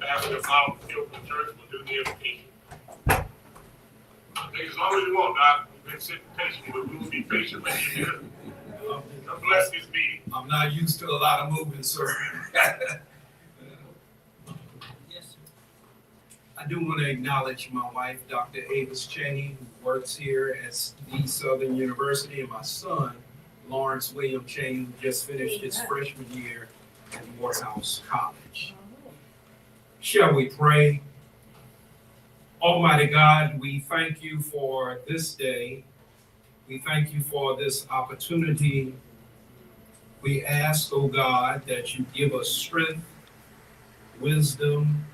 Pastor Mount Hilton Church will do the invitation. Take as long as you want, Doc. We've been sitting patient, but we will be patient with you here. God bless this meeting. I'm not used to a lot of moving, sir. I do want to acknowledge my wife, Dr. Avis Cheney, who works here at the Southern University, and my son, Lawrence William Cheney, who just finished his freshman year at Morehouse College. Shall we pray? Almighty God, we thank you for this day. We thank you for this opportunity. We ask, oh God, that you give us strength, wisdom,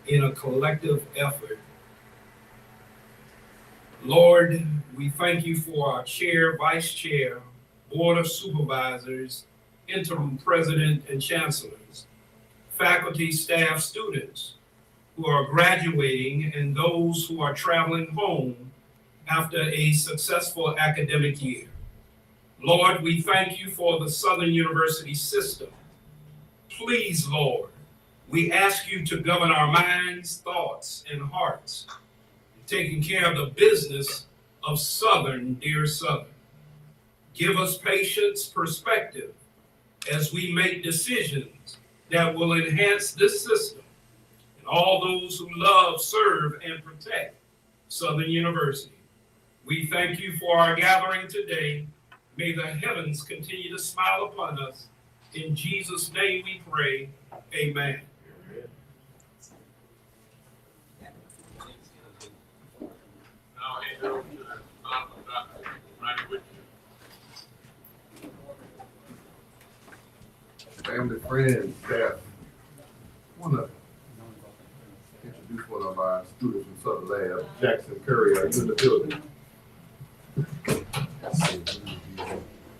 in a collective effort. Lord, we thank you for our chair, vice chair, board of supervisors, interim president and chancellors, faculty, staff, students who are graduating, and those who are traveling home after a successful academic year. Lord, we thank you for the Southern University system. Please, Lord, we ask you to govern our minds, thoughts, and hearts, taking care of the business of Southern, dear Southern. Give us patience, perspective, as we make decisions that will enhance this system and all those who love, serve, and protect Southern University. We thank you for our gathering today. May the heavens continue to smile upon us. In Jesus' name we pray, amen. Now hand it over to the Dr. Right with you. Family, friends, staff, I want to introduce one of our students from Southern Lab, Jackson Curry. Are you in the building?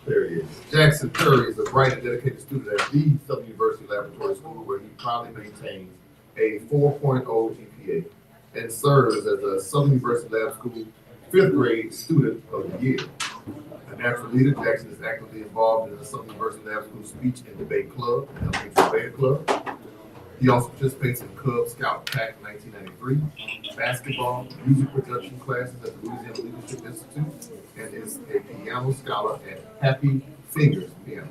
There he is. Jackson Curry is a bright and dedicated student at the Southern University Laboratory School, where he proudly maintains a 4.0 GPA and serves as a Southern University Lab School 5th grade student of the year. A natural leader, Jackson is actively involved in the Southern University Lab School Speech and Debate Club and Elementary Debate Club. He also participates in Cub Scout Pack 1993, basketball, music production classes at the Louisiana Leadership Institute, and is a piano scholar at Happy Fingers Piano.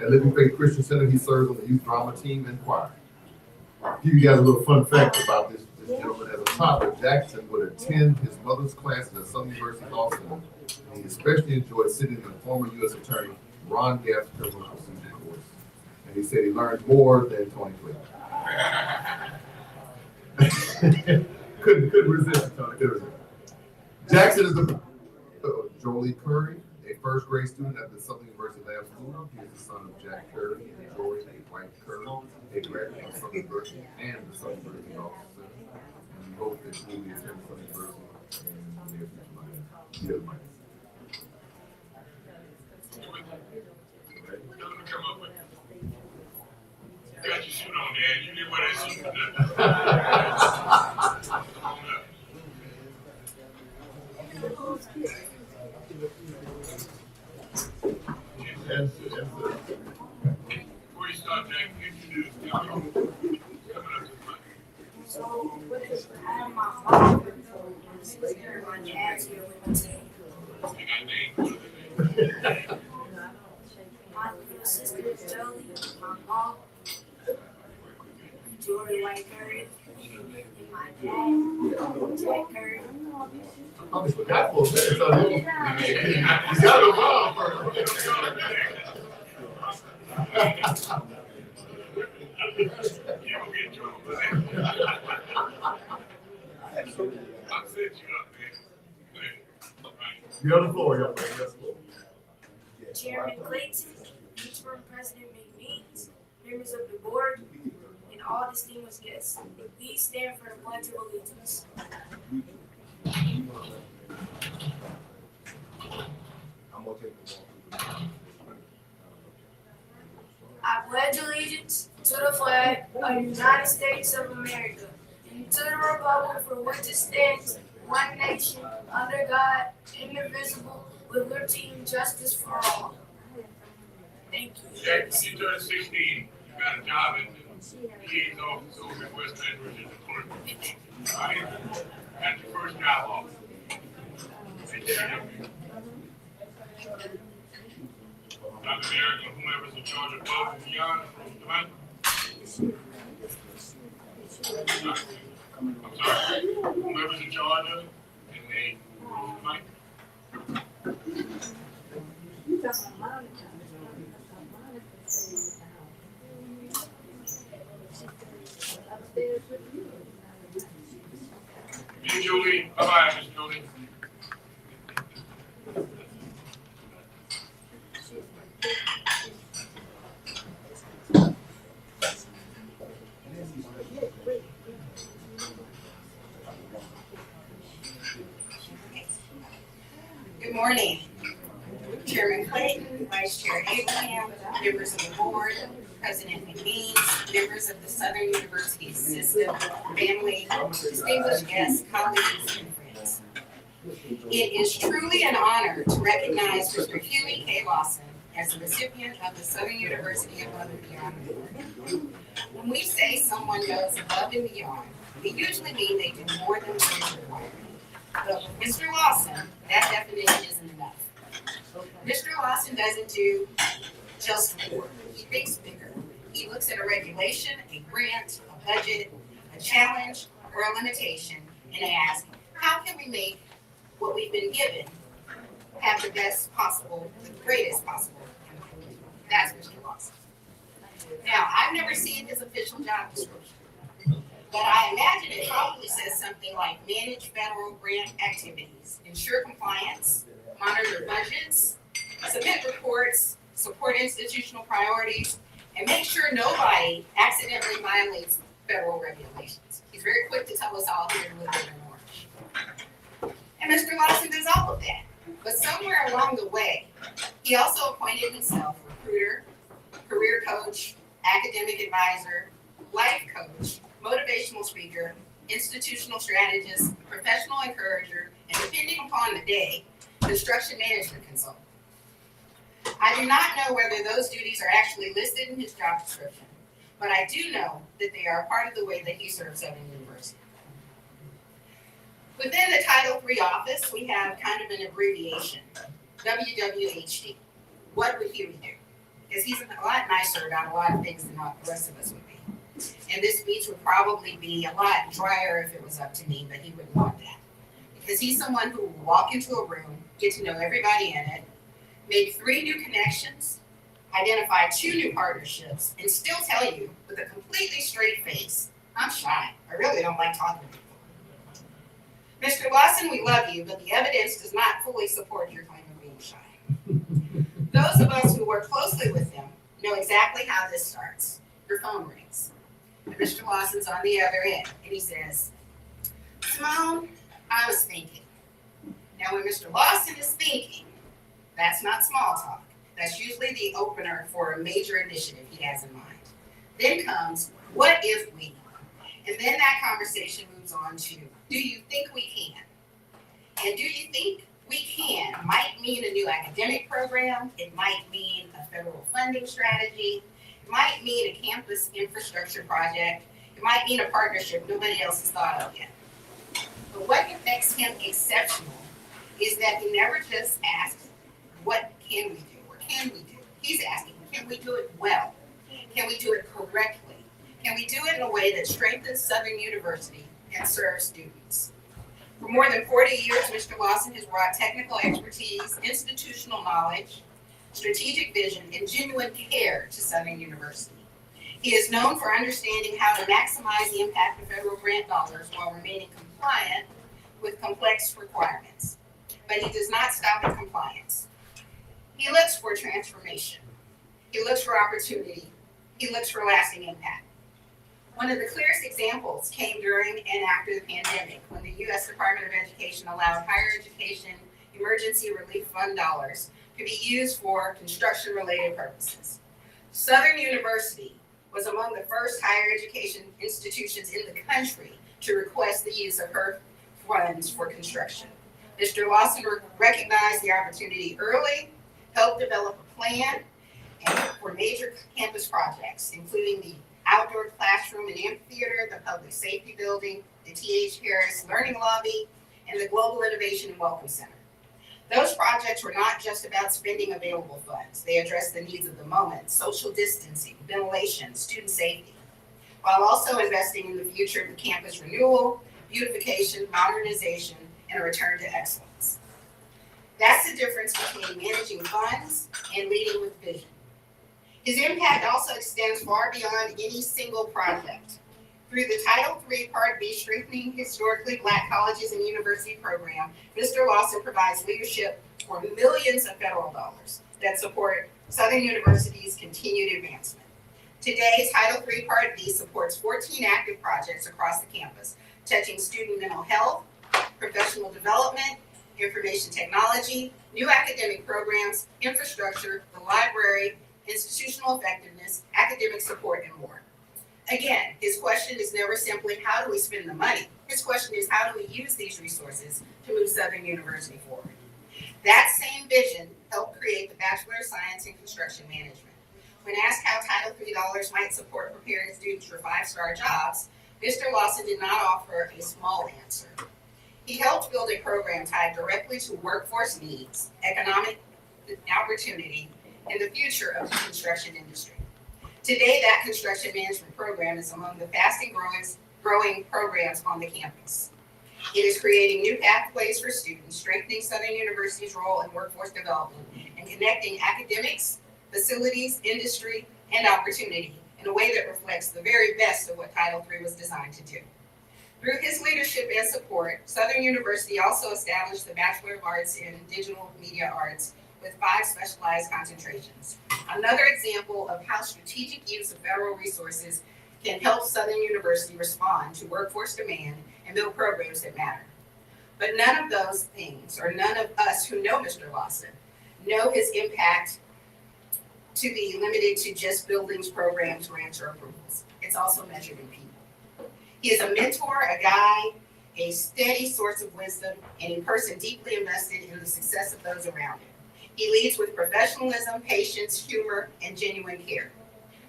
At Living Faith Christian Center, he serves on the youth drama team and choir. I'll give you guys a little fun fact about this gentleman. As a toddler, Jackson would attend his mother's classes at Southern University Law Center, and he especially enjoyed sitting in the former U.S. Attorney Ron Gaff's criminal procedure course. And he said he learned more than Tony Clegg. couldn't resist it, Tony. Couldn't resist. Jackson is the Jolie Curry, a first grade student at the Southern University Lab School. He is the son of Jack Curry and Joy White Curry, a graduate of Southern University and the Southern University Law Center. And we hope that he will be attending Southern University in the near future. Come up with it. You got your suit on, Dad. You didn't wear that suit for nothing. Come on up. Before you start, Jack, introduce coming up to the mic. So, I have my mom and sister, my dad's here with me today. You got names for the name. My little sister is Jolie, my mom, Jory White Curry, and my dad, Jack Curry. I forgot for a minute. So you got to mom first. You gonna get in trouble, man. I set you up, man. You're on the floor, young man. You're on the floor. Chairman Clayton, interim president McMeans, members of the board, and all distinguished guests. Please stand for the Pledge of Allegiance. I pledge allegiance to the flag of the United States of America and to the republic for which it stands, one nation, under God, indivisible, with liberty and justice for all. Thank you. Jack, when you turn 16, you got a job in liaison officer over in West Baton Rouge as a clerk. All right? That's your first job off. Take care of you. Dr. Eric and whomever's in charge of above and beyond from the mic. I'm sorry. Whomever's in charge of it, and they mic. Miss Julie, bye-bye, Miss Julie. Good morning, Chairman Clayton, Vice Chair Abraham, members of the board, President McBean, members of the Southern University system, family, distinguished guests, colleagues, and friends. It is truly an honor to recognize Mr. Huey K. Lawson as the recipient of the Southern University Above and Beyond Award. When we say someone goes above and beyond, we usually mean they do more than what is required. But with Mr. Lawson, that definition isn't enough. Mr. Lawson doesn't do just more. He thinks bigger. He looks at a regulation, a grant, a budget, a challenge, or a limitation, and asks, how can we make what we've been given have the best possible, the greatest possible impact? That's Mr. Lawson. Now, I've never seen his official job description, but I imagine it probably says something like manage federal grant activities, ensure compliance, monitor budgets, submit reports, support institutional priorities, and make sure nobody accidentally violates federal regulations. He's very quick to tell us all here to live in orange. And Mr. Lawson does all of that. But somewhere along the way, he also appointed himself recruiter, career coach, academic advisor, life coach, motivational speaker, institutional strategist, professional encourager, and depending upon the day, construction management consultant. I do not know whether those duties are actually listed in his job description, but I do know that they are a part of the way that he serves Southern University. Within the Title III office, we have kind of an abbreviation, WWHD. What would Huey do? Because he's a lot nicer about a lot of things than the rest of us would be. And this speech would probably be a lot drier if it was up to me, but he wouldn't want that. Because he's someone who will walk into a room, get to know everybody in it, make 3 new connections, identify 2 new partnerships, and still tell you with a completely straight face, I'm shy. I really don't like talking to people. Mr. Lawson, we love you, but the evidence does not fully support your claim of being shy. Those of us who work closely with him know exactly how this starts. Your phone rings. And Mr. Lawson's on the other end, and he says, Simone, I was thinking. Now, when Mr. Lawson is thinking, that's not small talk. That's usually the opener for a major initiative he has in mind. Then comes, what if we? And then that conversation moves on to, do you think we can? And do you think we can might mean a new academic program. It might mean a federal funding strategy. It might mean a campus infrastructure project. It might mean a partnership nobody else has thought of yet. But what makes him exceptional is that he never just asks, what can we do or can we do? He's asking, can we do it well? Can we do it correctly? Can we do it in a way that strengthens Southern University and serves students? For more than 40 years, Mr. Lawson has brought technical expertise, institutional knowledge, strategic vision, and genuine care to Southern University. He is known for understanding how to maximize the impact of federal grant dollars while remaining compliant with complex requirements. But he does not stop at compliance. He looks for transformation. He looks for opportunity. He looks for lasting impact. One of the clearest examples came during and after the pandemic, when the U.S. Department of Education allowed higher education emergency relief fund dollars to be used for construction-related purposes. Southern University was among the first higher education institutions in the country to request the use of her funds for construction. Mr. Lawson recognized the opportunity early, helped develop a plan for major campus projects, including the outdoor classroom and amphitheater, the public safety building, the T.H. Harris Learning Lobby, and the Global Innovation and Welcome Center. Those projects were not just about spending available funds. They addressed the needs of the moment: social distancing, ventilation, student safety, while also investing in the future of campus renewal, beautification, modernization, and a return to excellence. That's the difference between managing funds and leading with vision. His impact also extends far beyond any single project. Through the Title III Part B Strengthening Historically Black Colleges and University program, Mr. Lawson provides leadership for millions of federal dollars that support Southern University's continued advancement. Today, Title III Part B supports 14 active projects across the campus, touching student mental health, professional development, information technology, new academic programs, infrastructure, the library, institutional effectiveness, academic support, and more. Again, his question is never simply how do we spend the money? His question is how do we use these resources to move Southern University forward? That same vision helped create the Bachelor of Science in Construction Management. When asked how Title III dollars might support preparing students for five-star jobs, Mr. Lawson did not offer a small answer. He helped build a program tied directly to workforce needs, economic opportunity, and the future of the construction industry. Today, that construction management program is among the fastest growing programs on the campus. It is creating new pathways for students, strengthening Southern University's role in workforce development, and connecting academics, facilities, industry, and opportunity in a way that reflects the very best of what Title III was designed to do. Through his leadership and support, Southern University also established the Bachelor of Arts in Digital Media Arts with 5 specialized concentrations. Another example of how strategic use of federal resources can help Southern University respond to workforce demand and build programs that matter. But none of those things, or none of us who know Mr. Lawson, know his impact to be limited to just buildings, programs, grants, or approvals. It's also measured in people. He is a mentor, a guide, a steady source of wisdom, and a person deeply invested in the success of those around him. He leads with professionalism, patience, humor, and genuine care.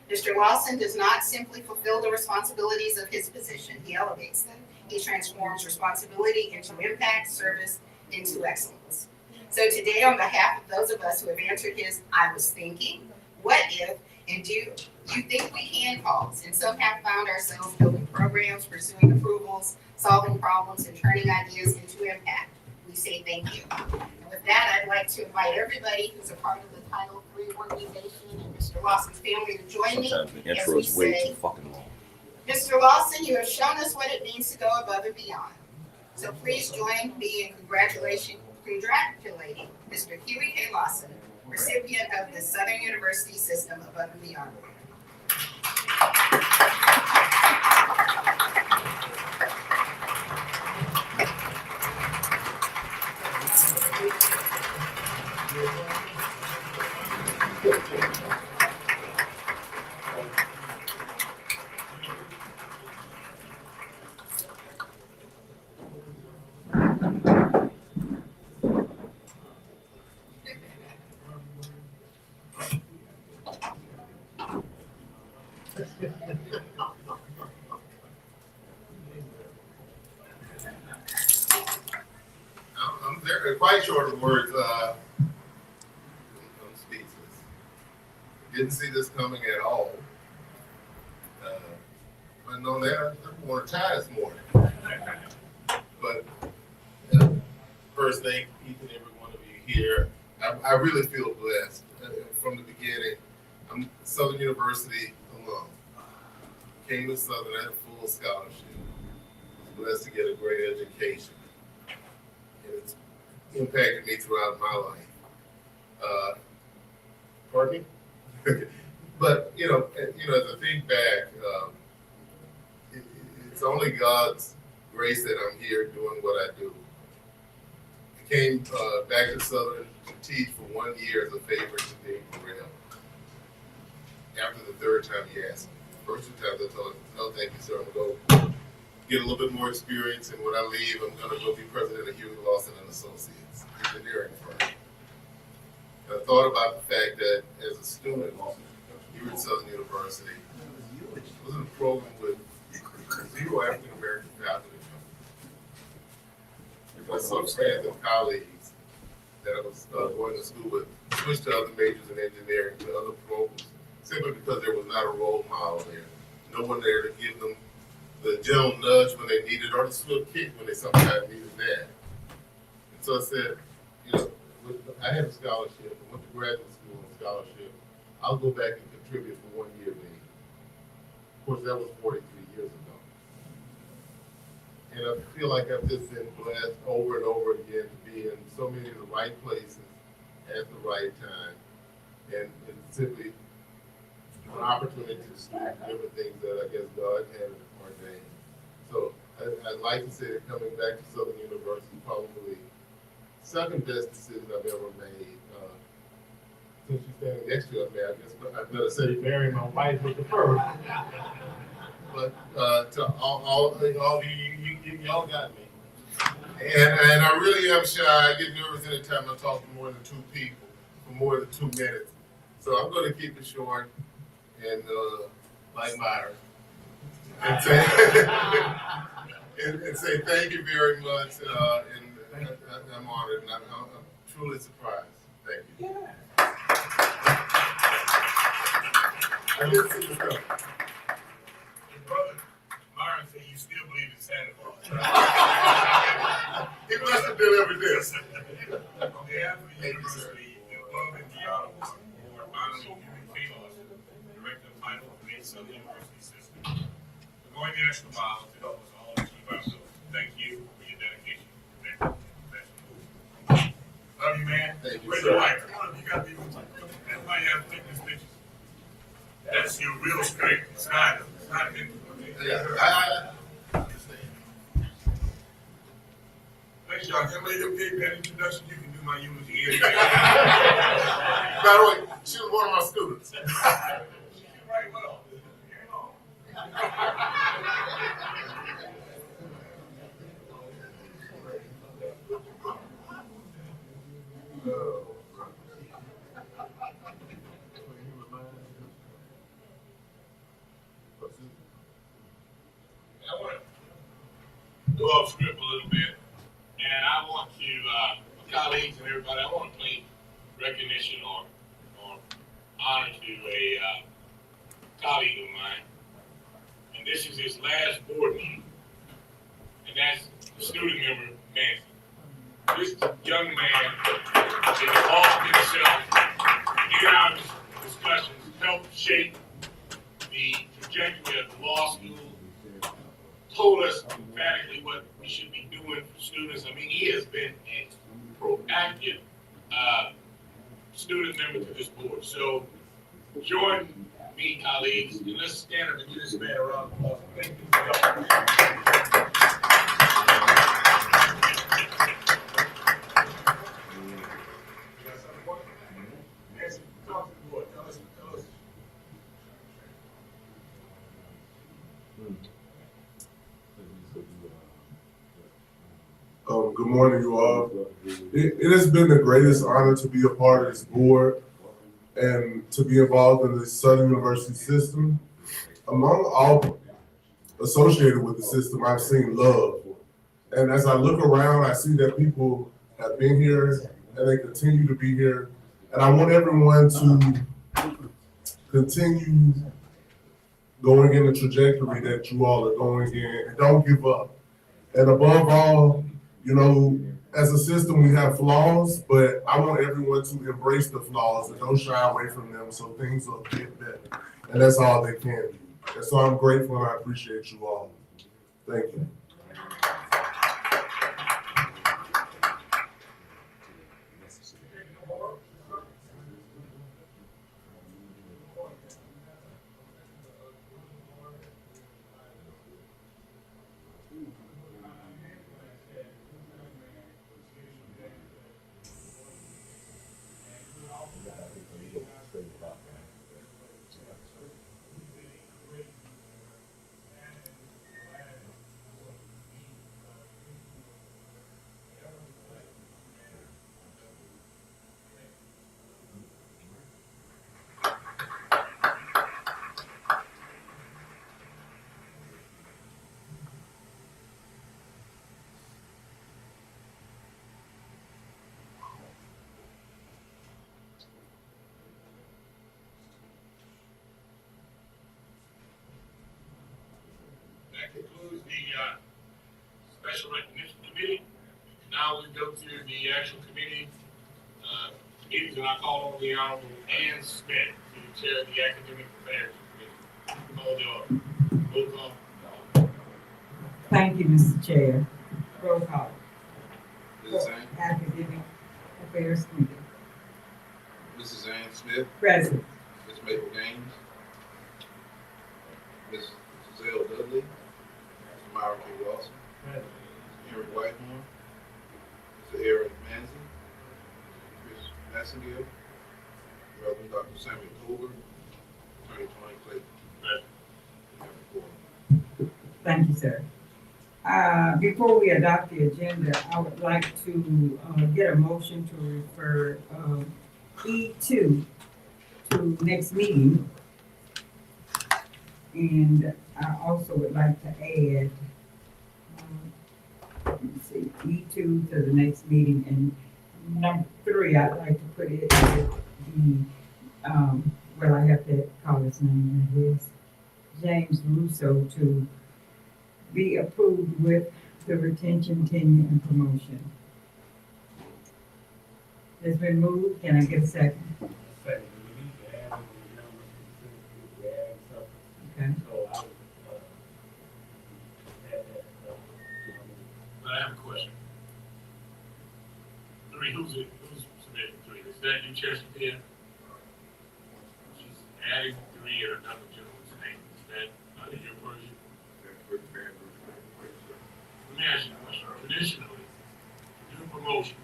Mr. Lawson does not simply fulfill the responsibilities of his position, he elevates them. He transforms responsibility into impact, service, into excellence. So today, on behalf of those of us who have answered his "I was thinking," "what if," and "do you think we can" calls, and some have found ourselves building programs, pursuing approvals, solving problems, and turning ideas into impact, we say thank you. And with that, I'd like to invite everybody who's a part of the Title III organization and Mr. Lawson's family to join me. Sometimes the intro as we is way say, too fucking long. Mr. Lawson, you have shown us what it means to go above and beyond. So please join me in congratulating Mr. Huey K. Lawson, recipient of the Southern University System Above and Beyond Award. I'm very quite short of words. I'm speechless. Didn't see this coming at all. I know that I want to tie this morning. But first, thank each and every one of you here. I really feel blessed from the beginning. I'm a Southern University alum. Came to Southern at a full scholarship. Was blessed to get a great education. And it's impacted me throughout my life. Pardon me? But as I think back, it's only God's grace that I'm here doing what I do. I came back to Southern to teach for 1 year as a favor to Dave Burrell. After the third time he asked me. First 2 times I told him, "No, thank you, sir. I'm going to go get a little bit more experience, and when I leave, I'm going to go be president of Huey Lawson and Associates, engineering firm." And I thought about the fact that as a student here at Southern University, was in a program with 0 African American faculty. Because some friends and colleagues that I was going to school with switched to other majors in engineering to other programs simply because there was not a role model there. No one there to give them the gentle nudge when they needed or the swift kick when they sometimes needed that. And so I said, you know, I had a scholarship, I went to graduate school on scholarship. I'll go back and contribute for 1 year maybe. Of course, that was 43 years ago. And I feel like I've just been blessed over and over again to be in so many of the right places at the right time. And simply an opportunity to do different things that I guess God had ordained. So I'd like to say that coming back to Southern University, probably second best decision I've ever made. Since you're standing next to us, man, I guess I better say marry my wife with the first. But to all of you, y'all got me. And I really am shy. I get nervous anytime I talk to more than 2 people for more than 2 minutes. So I'm going to keep it short and like Myra. And say, and say thank you very much. And I'm honored and I'm truly surprised. Thank you. I didn't see this coming. Your brother, Myron, said you still believe in Santa Claus. He must have delivered this. On behalf of the university, the above and beyond award honoring Henry K. Lawson, Director of Title of the Southern University System. We're going the extra mile to help us all achieve our goals. Thank you for your dedication. Love you, man. Thank you, Where's sir. your wife? Come on, you got to be with you. That's why you have to take this picture. That's your real strength. It's not hidden. Yeah, I understand. Thanks, y'all. Can I give that introduction? You can do my eulogy. By the way, she was one of my students. Right, well. I want to go off script a little bit, and I want to, colleagues and everybody, I want to pay recognition or honor to a colleague of mine, and this is his last board meeting, and that's the student member, Nancy. This young man is involved himself in our discussions, helped shape the trajectory of the law school, told us emphatically what we should be doing for students. I mean, he has been a proactive student member to this board. So join me, colleagues, and let's stand up and give this man a round of applause. Thank you for helping. Nancy, talk to the board. Tell us. Good morning, you all. It has been the greatest honor to be a part of this board and to be involved in the Southern University system. Among all associated with the system, I've seen love. And as I look around, I see that people have been here and they continue to be here. And I want everyone to continue going in the trajectory that you all are going in and don't give up. And above all, you know, as a system, we have flaws, but I want everyone to embrace the flaws and don't shy away from them so things will get better. And that's all they can do. And so I'm grateful and I appreciate you all. Thank you. That concludes the special recognition committee. Now we go to the actual committee meetings, and I call on the Honorable Ann Smith to chair the Academic Affairs Committee. Call the roll call. Thank you, Mr. Chair. Roll call. Mrs. Ann, Academic Affairs Committee. Mrs. Ann Smith, Present. Ms. Mabel Gaines, Ms. Giselle Dudley, Mr. Myra K. Wilson, Mr. Henry Whitehorn, Mr. Eric Manzi, Chris Massengill, Reverend Dr. Samuel Colbert, Attorney Tony Clayton. Present. We have a quorum. Thank you, sir. Before we adopt the agenda, I would like to get a motion to refer E2 to next meeting. And I also would like to add, let me see, E2 to the next meeting. And number 3, I'd like to put it with the, well, I have to call his name, it is James Russo, to be approved with the retention, tenure, and promotion. It's been moved. Can I get a second? Second, we need to add the number, we add something, Okay. so I would, add that. But I have a question. 3, who's submitting 3? Is that you, Chair Sophia? She's adding 3 in another gentleman's name. Is that under your purview? Let me ask you a question. Traditionally, to do promotion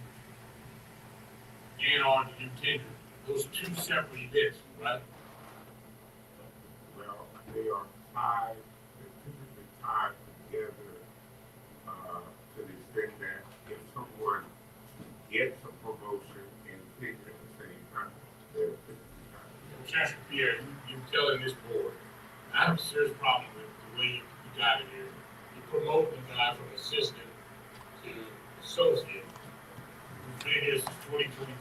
and or to do tenure, those are 2 separate events, right? Well, they are tied, they're typically tied together, to the extent that if someone gets a promotion and takes at the same time, they're typically tied together. Chancellor Pierre, you're telling this board, I have a serious problem with the way you got it here. You promote the guy from assistant to associate, who's been here since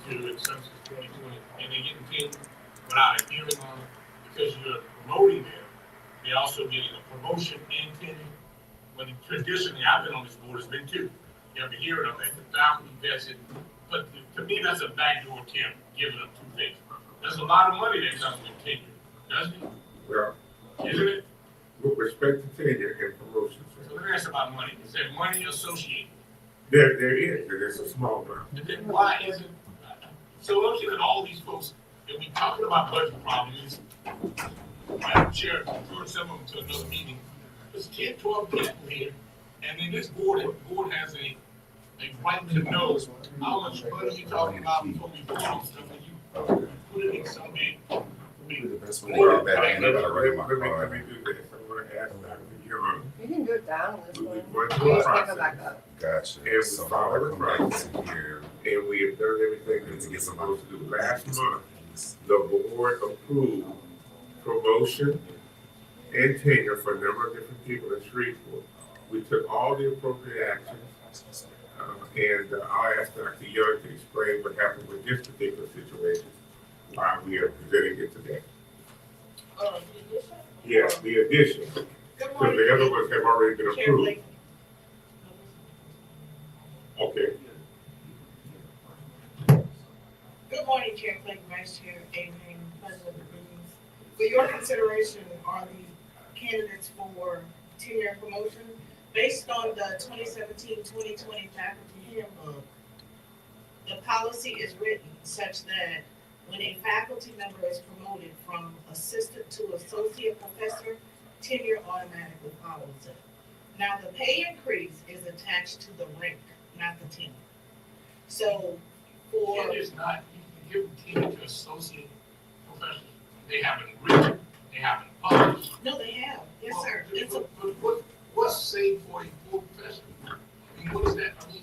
2022 and some since 2020, and they get tenure without a hearing on it, because you're promoting them. They're also getting a promotion and tenure. When traditionally, I've been on this board, it's been 2. You have a hearing on that, the faculty vested, but to me, that's a backdoor attempt, giving them 2 things. There's a lot of money that comes with tenure, doesn't it? Well, Isn't it? with respect to tenure and promotions, So let me ask about money. Is there money associated? there is, and it's a small amount. And then why isn't, so looking at all these folks, and we talking about budget problems, Madam Chair, refer some of them to another meeting. There's 10, 12 people here, and then this board has a right to know how much money you're talking about before we vote on stuff, and you put it in some big. Well, let me do this, I'm gonna ask Dr. Young, You can do it down this we one. went You through a just pick it process, back up. Gotcha. and we So followed the I'll come back process, to here and we have done everything that to we're get some supposed to do. Last month, the board approved promotion and tenure for a number of different people in Shreveport. We took all the appropriate actions, and I'll ask Dr. Young to explain what happened with this particular situation, why we are presenting it today. Yes, the addition, Good because morning. the other ones have already been Chair approved. Blake. Okay, Good morning, Chair Clayton, Vice Chair Abraham, President of the meetings. For your consideration are the candidates for tenure and promotion. Based on the 2017-2020 faculty handbook, the policy is written such that when a faculty member is promoted from assistant to associate professor, tenure automatically follows it. Now, the pay increase is attached to the rank, not the tenure. So for Tenure's not, you can give tenure to associate professors. They haven't written, they haven't published. No, they have. Yes, sir. It's a, What's saved for a full professor? I mean, what is that? I mean,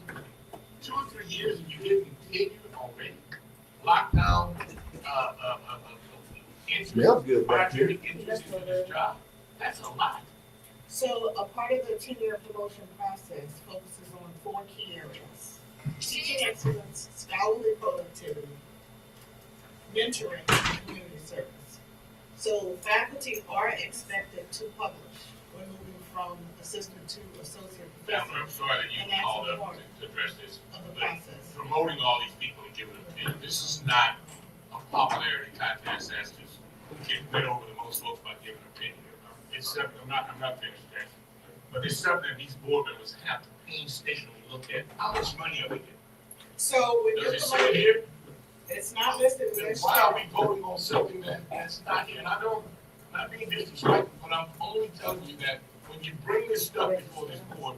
2 or 3 years and you're getting tenure already? Lockdown, interest, Smells good back here. monetary interest in this job. That's a lot. so a part of the tenure and promotion process focuses on 4 key areas: teaching excellence, scholarly productivity, mentoring, and community service. So faculty are expected to publish. We're moving from assistant to associate Now, professor I'm sorry that you And that's called up important. to address this. of the But process. promoting all these people and giving them opinion, this is not a popularity contest as to who can win over the most folks by giving an opinion. It's something, I'm not finished, Jack. But it's something that these board members have to painstakingly look at. How much money are they getting? So when Does you're it say promoting, here? it's not listed in Then this why are chart. we voting on something that's not here? And I'm not being disrespectful, but I'm only telling you that when you bring this stuff before this board,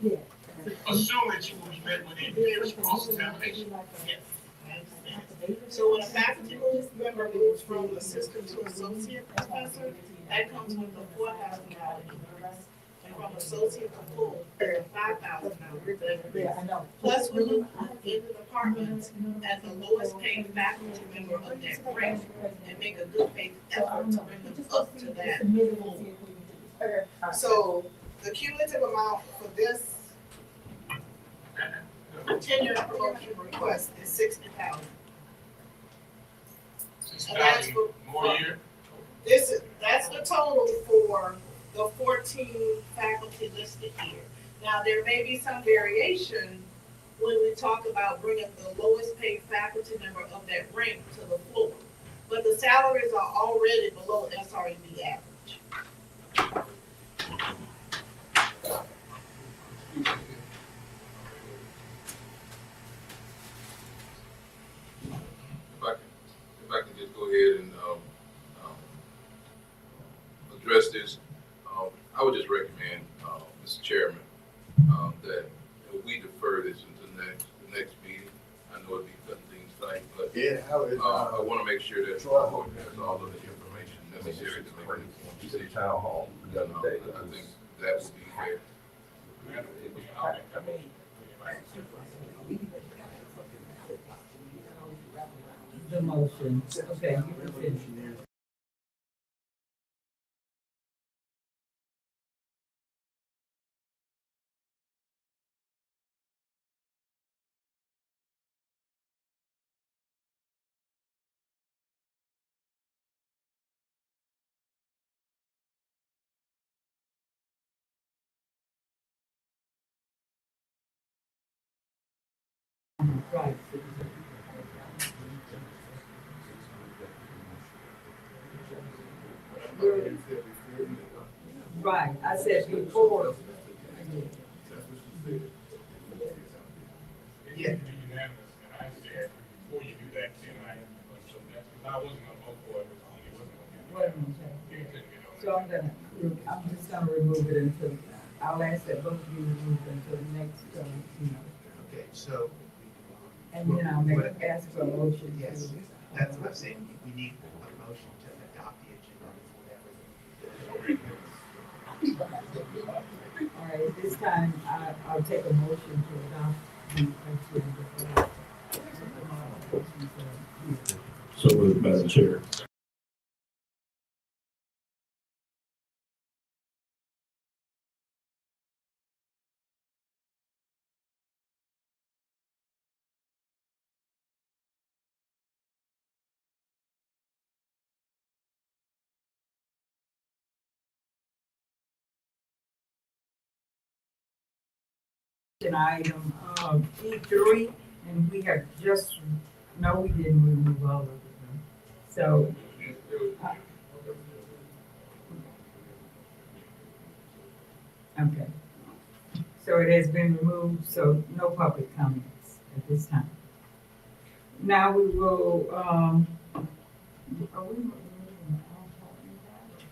assume that you will be met with a very cross examination. Yes, I understand. So when a faculty member moves from assistant to associate professor, that comes with a $4,000 increase. And from associate to full, there's a $5,000 increase. Plus, we look in the departments as the lowest paid faculty member of that rank and make a good faith effort to bring them up to that full. So the cumulative amount for this tenure promotion request is $60,000. And that's for, More year? that's the total for the 14 faculty listed here. Now, there may be some variation when we talk about bringing the lowest paid faculty member of that rank to the floor. But the salaries are already below SREB average. If I can just go ahead and, address this, I would just recommend, Mr. Chairman, that we defer this into the next meeting. I know it'd be cutting things tight, but, I wanna make sure that the board has all of the information necessary to make a decision. Town hall the other day. I think that would be fair. The motion, okay, you can finish. Right. Right, I said before. Yeah. Unanimous, and I said, before you do that, then so that's, I wasn't gonna vote for it, it wasn't gonna Wait a minute. get. You couldn't get on So I'm just gonna remove it until, I'll ask that both of you remove it until the next, Okay, so, and then I'll ask for a motion. yes, that's what I'm saying, we need a motion to adopt the agenda or whatever. All right, at this time, I'll take a motion to adopt the agenda. So moved, Madam Chair. Item E3, and we have just, no, we didn't remove all of them. So, okay. So it has been removed, so no public comments at this time. Now we will, are we removing all public comments?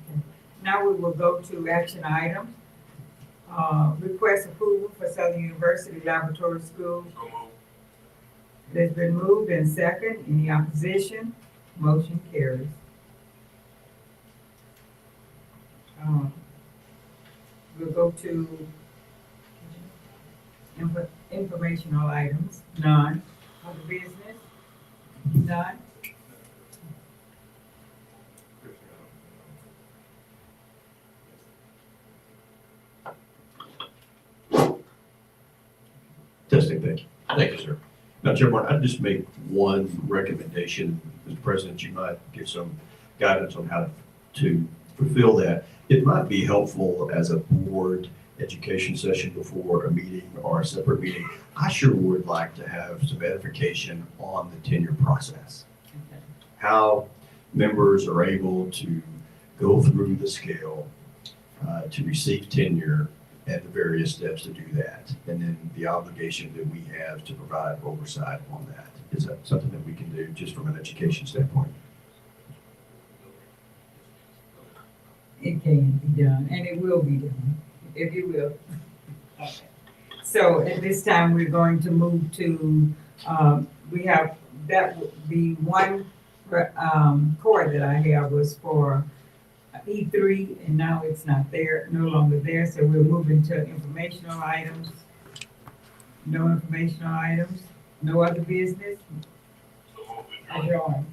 Okay. Now we will go to action items. Request approval for Southern University Laboratory School. So moved. It has been moved and second. Any opposition? Motion carries. We'll go to informational items. None. Other business? None. Testing, thank you. Thank you, sir. Now, Chairman, I'd just make one recommendation, Mr. President, you might give some guidance on how to fulfill that. It might be helpful as a board education session before a meeting or a separate meeting. I sure would like to have some edification on the tenure process. How members are able to go through the scale to receive tenure and the various steps to do that. And then the obligation that we have to provide oversight on that. Is that something that we can do just from an education standpoint? It can be done, and it will be done, if you will. So at this time, we're going to move to, we have, that would be one, cord that I have was for E3, and now it's not there, no longer there, so we're moving to informational items. No informational items, no other business, So move adjourned. adjourn.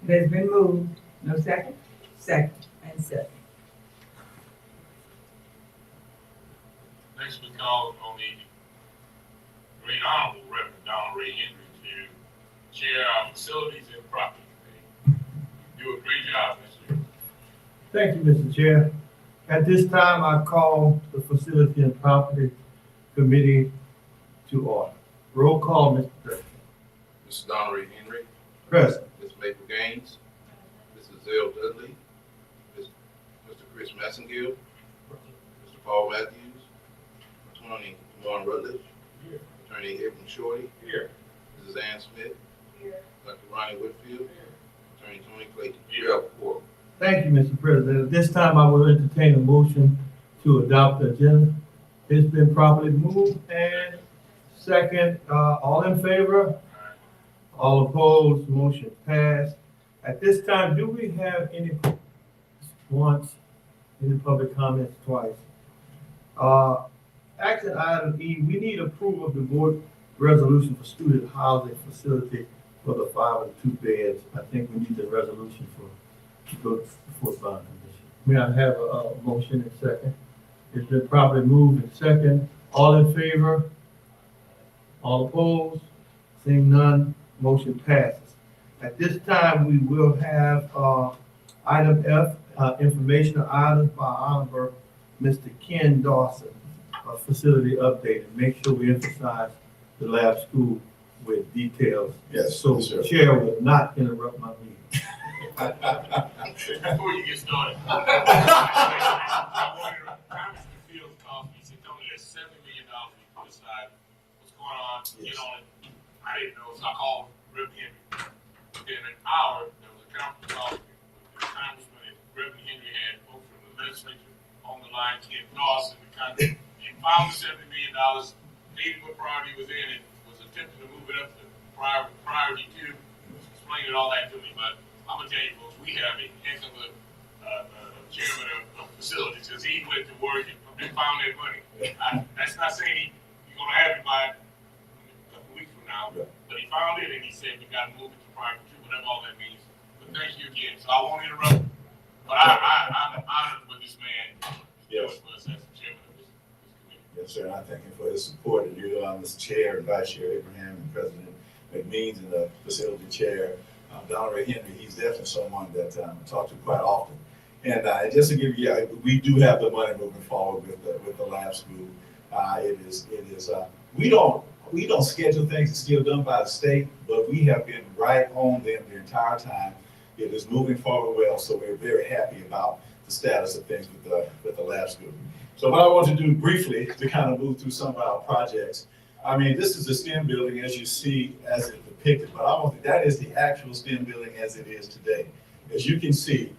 It has been moved, no second? Second, and second. Next we call on the Great Honorable Reverend Donald Ray Henry to chair our Facilities and Property Committee. You do a great job, Mr. Thank you, Mr. Chair. At this time, I call the Facility and Property Committee to order. Roll call, Mr. President. Mr. Donald Ray Henry, Present. Ms. Maple Gaines, Mrs. Zell Dudley, Mr. Chris Massengill, Mr. Paul Matthews, Attorney Warren Rutledge, Attorney Abram Shorty, Here. Mrs. Ann Smith, Dr. Ronnie Whitfield, Attorney Tony Clayton. You have a quorum. Thank you, Mr. President. At this time, I will entertain a motion to adopt the agenda. It's been properly moved and second, all in favor? All opposed, motion passed. At this time, do we have any public comments twice? Action item E, we need approval of the board resolution for student housing facility for the 5 and 2 beds. I think we need the resolution to go to the fourth bond condition. May I have a motion and second? It's been properly moved and second. All in favor? All opposed? Seeing none, motion passes. At this time, we will have item F, informational items by Honorable Mr. Ken Dawson, facility update, and make sure we emphasize the lab school with details. Yes, So yes, sir. the chair will not interrupt my meeting. Before you get started. Congressman Fields called me, said, Tony, there's $7 million we put aside. What's going on? Get on it. I didn't know, so I called Reverend Henry. Within an hour, there was a conference call with the Congressman and Reverend Henry had folks from the legislature on the line, Ken Dawson, the Congress. He found the $70 million, stated what priority was in it, was attempting to move it up to priority 2, explaining all that to me, but I'm gonna tell you folks, we have a heck of a chairman of facilities, because he went to work and found that money. That's not saying he's gonna have it by a couple weeks from now, but he found it and he said we gotta move it to priority 2, whatever all that means. But thank you again, so I won't interrupt, but I'm honored with this man doing for us as the chairman of this committee. Yes, sir, and I thank him for his support, and you, as Chair and Vice Chair Abraham and President McMeans and the facility chair, Donald Ray Henry, he's definitely someone that I talk to quite often. And just to give you, we do have the money moving forward with the lab school. We don't schedule things, it's still done by the state, but we have been right on them the entire time. It is moving forward well, so we're very happy about the status of things with the lab school. So what I want to do briefly to kind of move through some of our projects. I mean, this is the STEM building as you see as it depicted, but that is the actual STEM building as it is today. As you can see,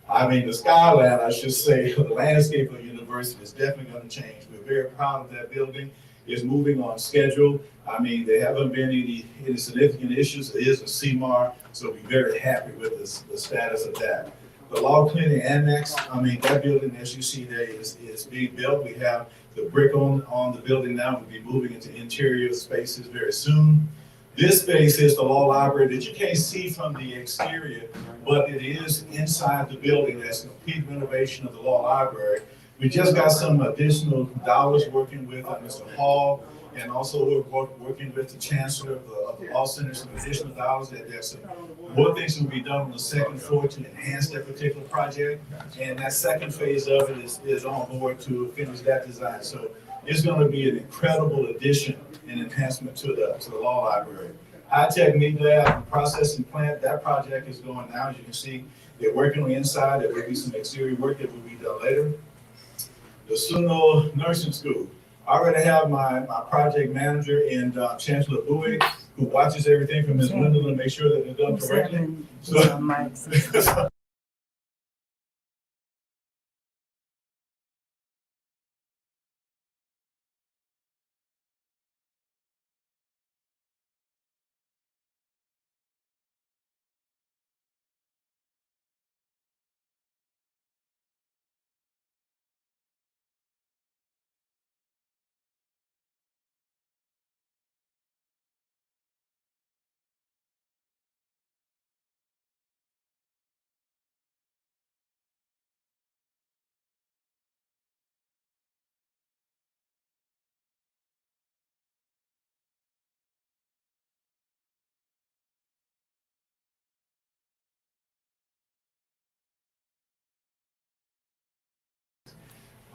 I mean, the skyline, I should say, the landscape of the university is definitely going to change. We're very proud of that building. It's moving on schedule. I mean, there haven't been any significant issues. It is a CMAR, so we're very happy with the status of that. The Law Clinic Annex, I mean, that building, as you see there, is being built. We have the brick on the building now. We'll be moving into interior spaces very soon. This space is the law library that you can't see from the exterior, but it is inside the building. That's a complete renovation of the law library. We just got some additional dollars working with Mr. Hall, and also we're working with the chancellor of the law center, some additional dollars. There's some More things will be done on the second floor to enhance that particular project. And that second phase of it is on board to finish that design. So it's gonna be an incredible addition and enhancement to the law library. High-tech meat lab and processing plant, that project is going now. As you can see, they're working on the inside. There will be some exterior work that will be done later. The Suno Nursing School. I already have my project manager and Chancellor Bowie, who watches everything from his window to make sure that it's done correctly. So,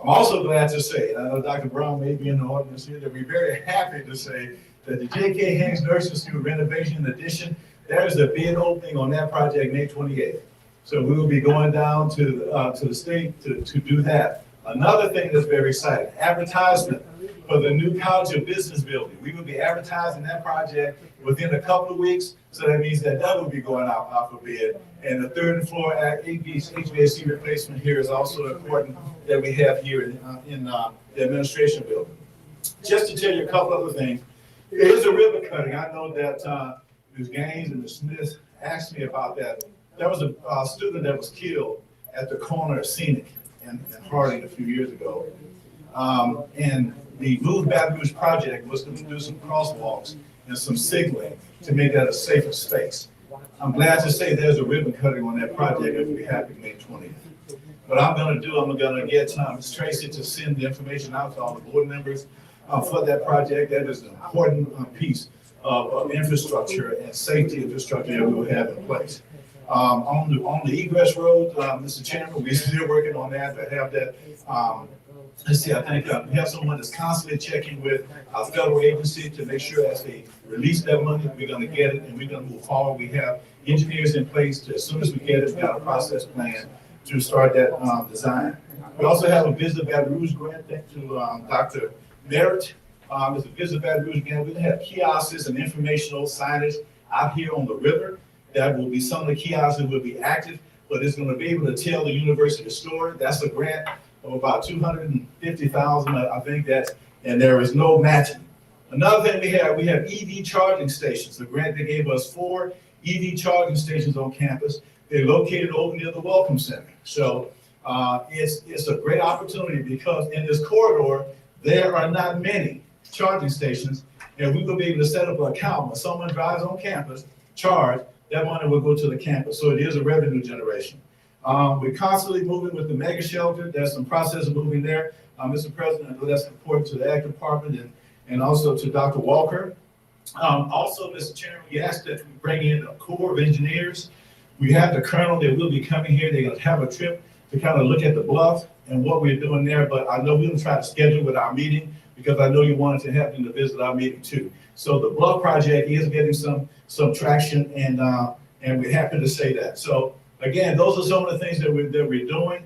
I'm also glad to say, and I know Dr. Brown may be in the audience here, that we're very happy to say that the J.K. Haynes Nursing School renovation addition, there is a bid opening on that project May 28th. So we will be going down to the state to do that. Another thing that's very exciting, advertisement for the new College of Business building. We will be advertising that project within a couple of weeks. So that means that will be going out for bid. And the third floor HVAC replacement here is also important that we have here in the administration building. Just to tell you a couple other things, there is a ribbon cutting. I know that Ms. Gaines and Ms. Smith asked me about that. There was a student that was killed at the corner of Scenic and Harding a few years ago. And the Move Baton Rouge project was to do some crosswalks and some signaling to make that a safer space. I'm glad to say there's a ribbon cutting on that project that will be happening May 20th. What I'm gonna get Ms. Tracy to send the information out to all the board members for that project. That is an important piece of infrastructure and safety infrastructure that we will have in place. On the egress road, Mr. Chairman, we're still working on that, to have that, let's see, I think we have someone that's constantly checking with our federal agency to make sure as they release that money, we're gonna get it and we're gonna move forward. We have engineers in place to, as soon as we get it, we got a process plan to start that design. We also have a Visit Baton Rouge grant, thanks to Dr. Merritt. It's a Visit Baton Rouge grant. We're gonna have kiosks and informational signage out here on the river. That will be some of the kiosks that will be active, but it's gonna be able to tell the university story. That's a grant of about $250,000, I think that, and there is no matching. Another thing we have EV charging stations. The grant they gave us 4 EV charging stations on campus. They're located over near the Welcome Center. So it's a great opportunity because in this corridor, there are not many charging stations, and we will be able to set up an account. When someone drives on campus, charge, that money will go to the campus. So it is a revenue generation. We're constantly moving with the mega shelter. There's some process of moving there. Mr. President, I know that's important to the Ag Department and also to Dr. Walker. Also, Mr. Chairman, we asked that we bring in a Corps of Engineers. We have the Colonel that will be coming here. They're gonna have a trip to kind of look at the bluff and what we're doing there, but I know we're gonna try to schedule with our meeting because I know you wanted to have them to visit our meeting too. So the bluff project is getting some traction and we're happy to say that. So again, those are some of the things that we're doing.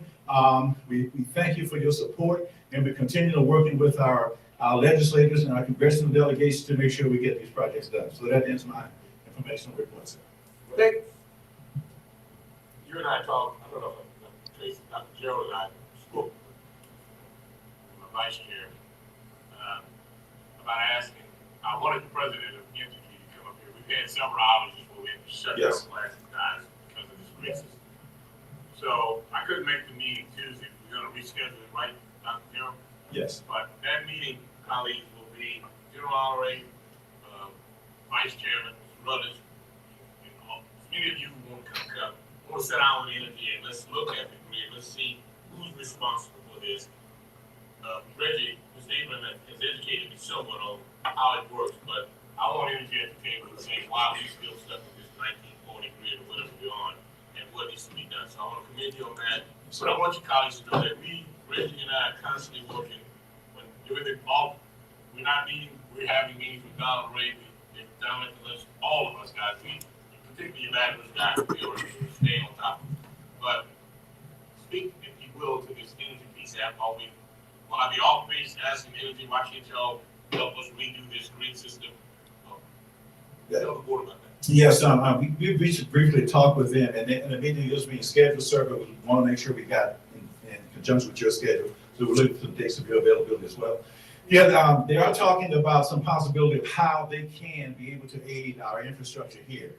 We thank you for your support and we continue to working with our legislators and our congressional delegations to make sure we get these projects done. So that ends my informational report, sir. Thank you and I talked, I don't know, Tracy, Dr. Gerald and I spoke with my vice chair about asking, I wanted the president of the entity to come up here. We've had several hours before we had to shut down classes, guys, because of this crisis. So I couldn't make the meeting Tuesday. We're gonna reschedule it, right, Dr. Gerald? Yes. But that meeting, colleagues, will be General Honorary, Vice Chairman, Rudders, many of you who want to come. We'll sit down with the energy and let's look at the grid. Let's see who's responsible for this. Reggie, Mr. Abram has educated me somewhat on how it works, but I want energy at the table to say why we still stuck with this 1940 on the grid or whatever we're on and what needs to be done. So I want to commend you on that. But I want you colleagues to know that Reggie and I are constantly working. When during the off, we're not meeting, we're having meetings with Donald Ray, and down at the list, all of us guys, particularly evangelist guys, we are staying on top of it. But speak, if you will, to this energy piece that all week. While I be off base asking energy, why can't y'all help us redo this grid system? Tell the board about that. Yes, we should briefly talk with them, and the meeting is being scheduled, sir, but we want to make sure we got in conjunction with your schedule. So we're looking for the dates of your availability as well. Yeah, they are talking about some possibility of how they can be able to aid our infrastructure here.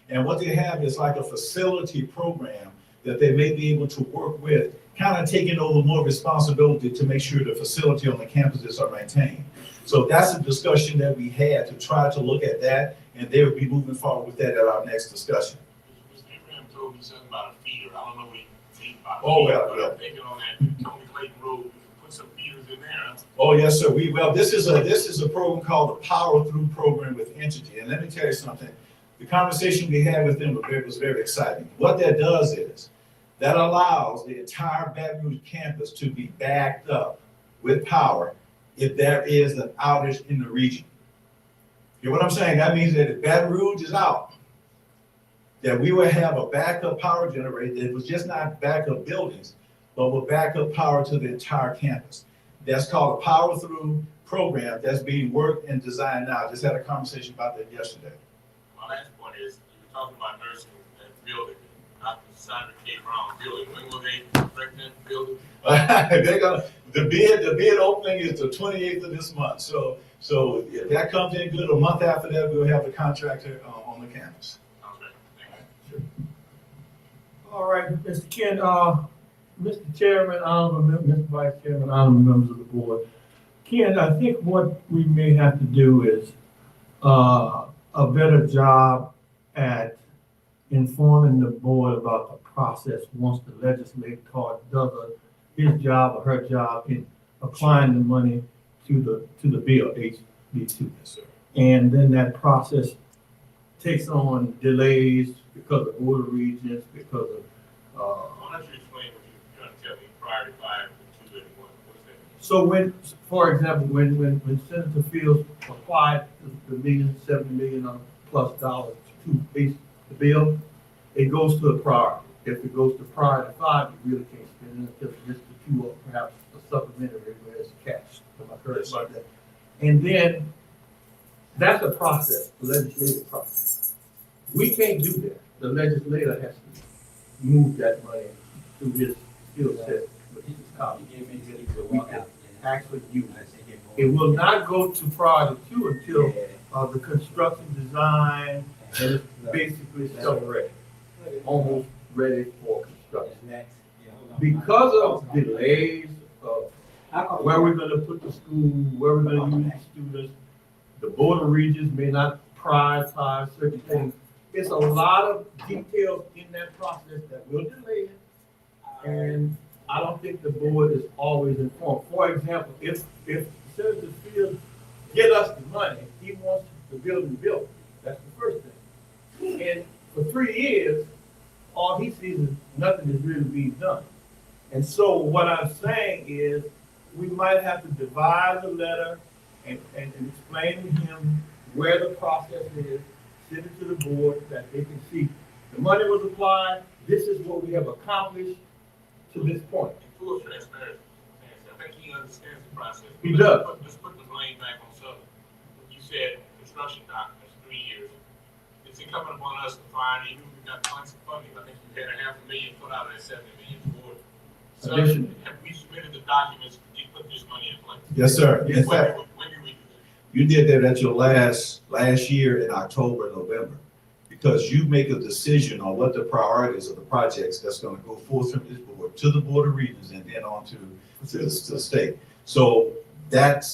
And what they have is like a facility program that they may be able to work with, kind of taking over more responsibility to make sure the facility on the campuses are maintained. So that's a discussion that we had to try to look at that, and they will be moving forward with that at our next discussion. Mr. Abraham told me something about a feeder. I don't know what he means by Oh, feeder, well, but yeah. I'm thinking on that Tony Clayton Road, we can put some feeders in there. Huh? Oh, yes, sir. This is a program called the Power Through Program with Entity. And let me tell you something. The conversation we had with them was very exciting. What that does is that allows the entire Baton Rouge campus to be backed up with power if there is an outage in the region. You know what I'm saying? That means that if Baton Rouge is out, that we will have a backup power generator that was just not backup buildings, but will backup power to the entire campus. That's called a Power Through program that's being worked and designed now. I just had a conversation about that yesterday. My last point is, you were talking about nursing and building, Dr. Sandra K. Brown building. When will they correct that building? The bid opening is the 28th of this month. So if that comes in good, a month after that, we'll have the contractor on the campus. Okay, thank you. All right, Mr. Ken, Mr. Chairman, Mr. Vice Chairman, honorable members of the board. Ken, I think what we may have to do is a better job at informing the board about the process once the legislator does his job or her job in applying the money to the bill, HB2. Yes, sir. And then that process takes on delays because of border regions, because of Why don't you explain what you're trying to tell me, priority 5 and 2 and 1, what's that? so when, for example, when Senator Fields applied the $70 million plus dollars to base the bill, it goes to a priority. If it goes to priority 5, you really can't spend it until just the 2 or perhaps a supplementary where it's cash. Am I correct about that? And then that's a process, the legislative process. We can't do that. The legislator has to move that money to his skill set with his college. We can actually use it. It will not go to priority 2 until the construction design and it's basically shovel-ready, almost ready for construction. Because of delays of where we're gonna put the school, where we're gonna use the students, the border regions may not prioritize certain things. It's a lot of details in that process that will delay it. And I don't think the board is always informed. For example, if Senator Fields get us the money, he wants the building built. That's the first thing. And for 3 years, all he sees is nothing is really being done. And so what I'm saying is we might have to devise a letter and explain to him where the process is, send it to the board that they can see the money was applied, this is what we have accomplished to this point. In full transparency, I think he understands the process. He does. Let's put the blame back on Southern. You said construction doc, that's 3 years. It's incumbent upon us to find, even if we got tons of funding, I think you had $500,000 put out of that $70 million toward. So have we submitted the documents to put this money in place? Yes, sir. In fact, When did we do that? you did that at your last year in October, November, because you make a decision on what the priorities of the projects that's gonna go forth from this board to the Board of Regents and then on to the state. So that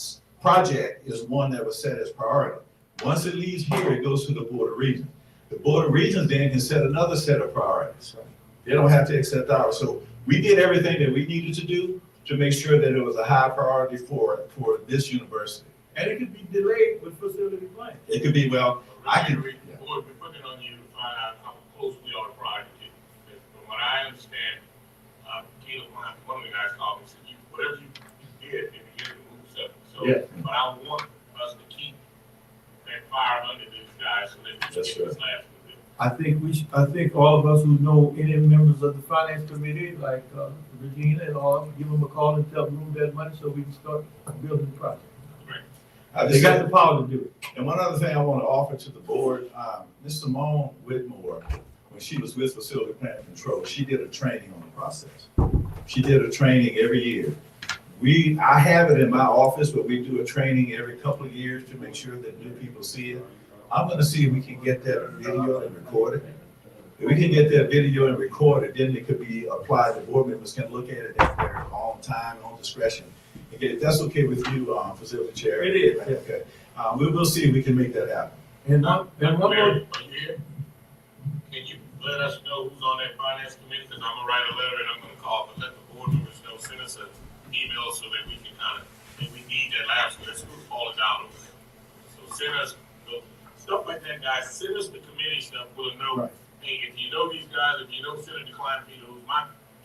project is one that was set as priority. Once it leaves here, it goes to the Board of Regents. The Board of Regents then can set another set of priorities. They don't have to accept ours. So we did everything that we needed to do to make sure that it was a high priority for this university. And it could be delayed with facility planning. It could be, well, I can. Board, we're putting it on you to find out how close we are to project. From what I understand, Caleb, one of the guys called me and said, whatever you did, in the end, move stuff. So, Yes. but I want us to keep that fire under these guys so that we can Yes, get this last one. I think all of us who know any members of the finance committee, like, Regina and all, give them a call and tell them move that money so we can start building the project. I They just got said- the power to do it. And one other thing I want to offer to the board, Ms. Simone Whitmore, when she was with Facility Plan and Control, she did a training on the process. She did a training every year. I have it in my office, but we do a training every couple of years to make sure that new people see it. I'm gonna see if we can get that video and record it. If we can get that video and record it, then it could be applied, the board members can look at it at their own time, own discretion. Okay, if that's okay with you, Facility Chair? It is, yes. Okay, we'll see if we can make that happen. And one more, Mary, are you here? Can you let us know who's on that finance committee? Because I'm gonna write a letter and I'm gonna call, but let the board members know, send us an email so that we can kind of, if we need that lab, so that school's falling down over there. So send us, stuff like that, guys, send us the committee stuff, we'll know. Right. Hey, if you know these guys, if you know Senator Kleinfeld, who's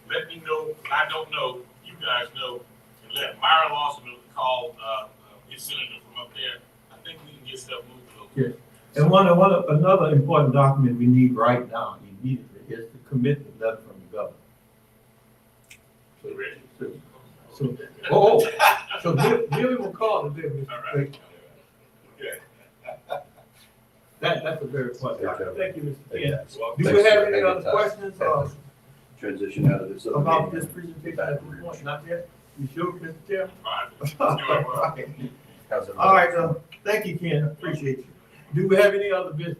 let me know, I don't know, you guys know, and let Myra Lawson call, his senator from up there. I think we can get stuff moved a little bit. and another important document we need right now immediately is the commitment letter from the governor. So, Reggie? So give him a call to do this. All right. That's a very important document. Thank you, Mr. Ken. Well, Do we have any other questions Transition out of this. other about meeting. this presentation at this point? Not yet? You sure, Mr. Chairman? fine. How's it? All right, thank you, Ken, appreciate you. Do we have any other business?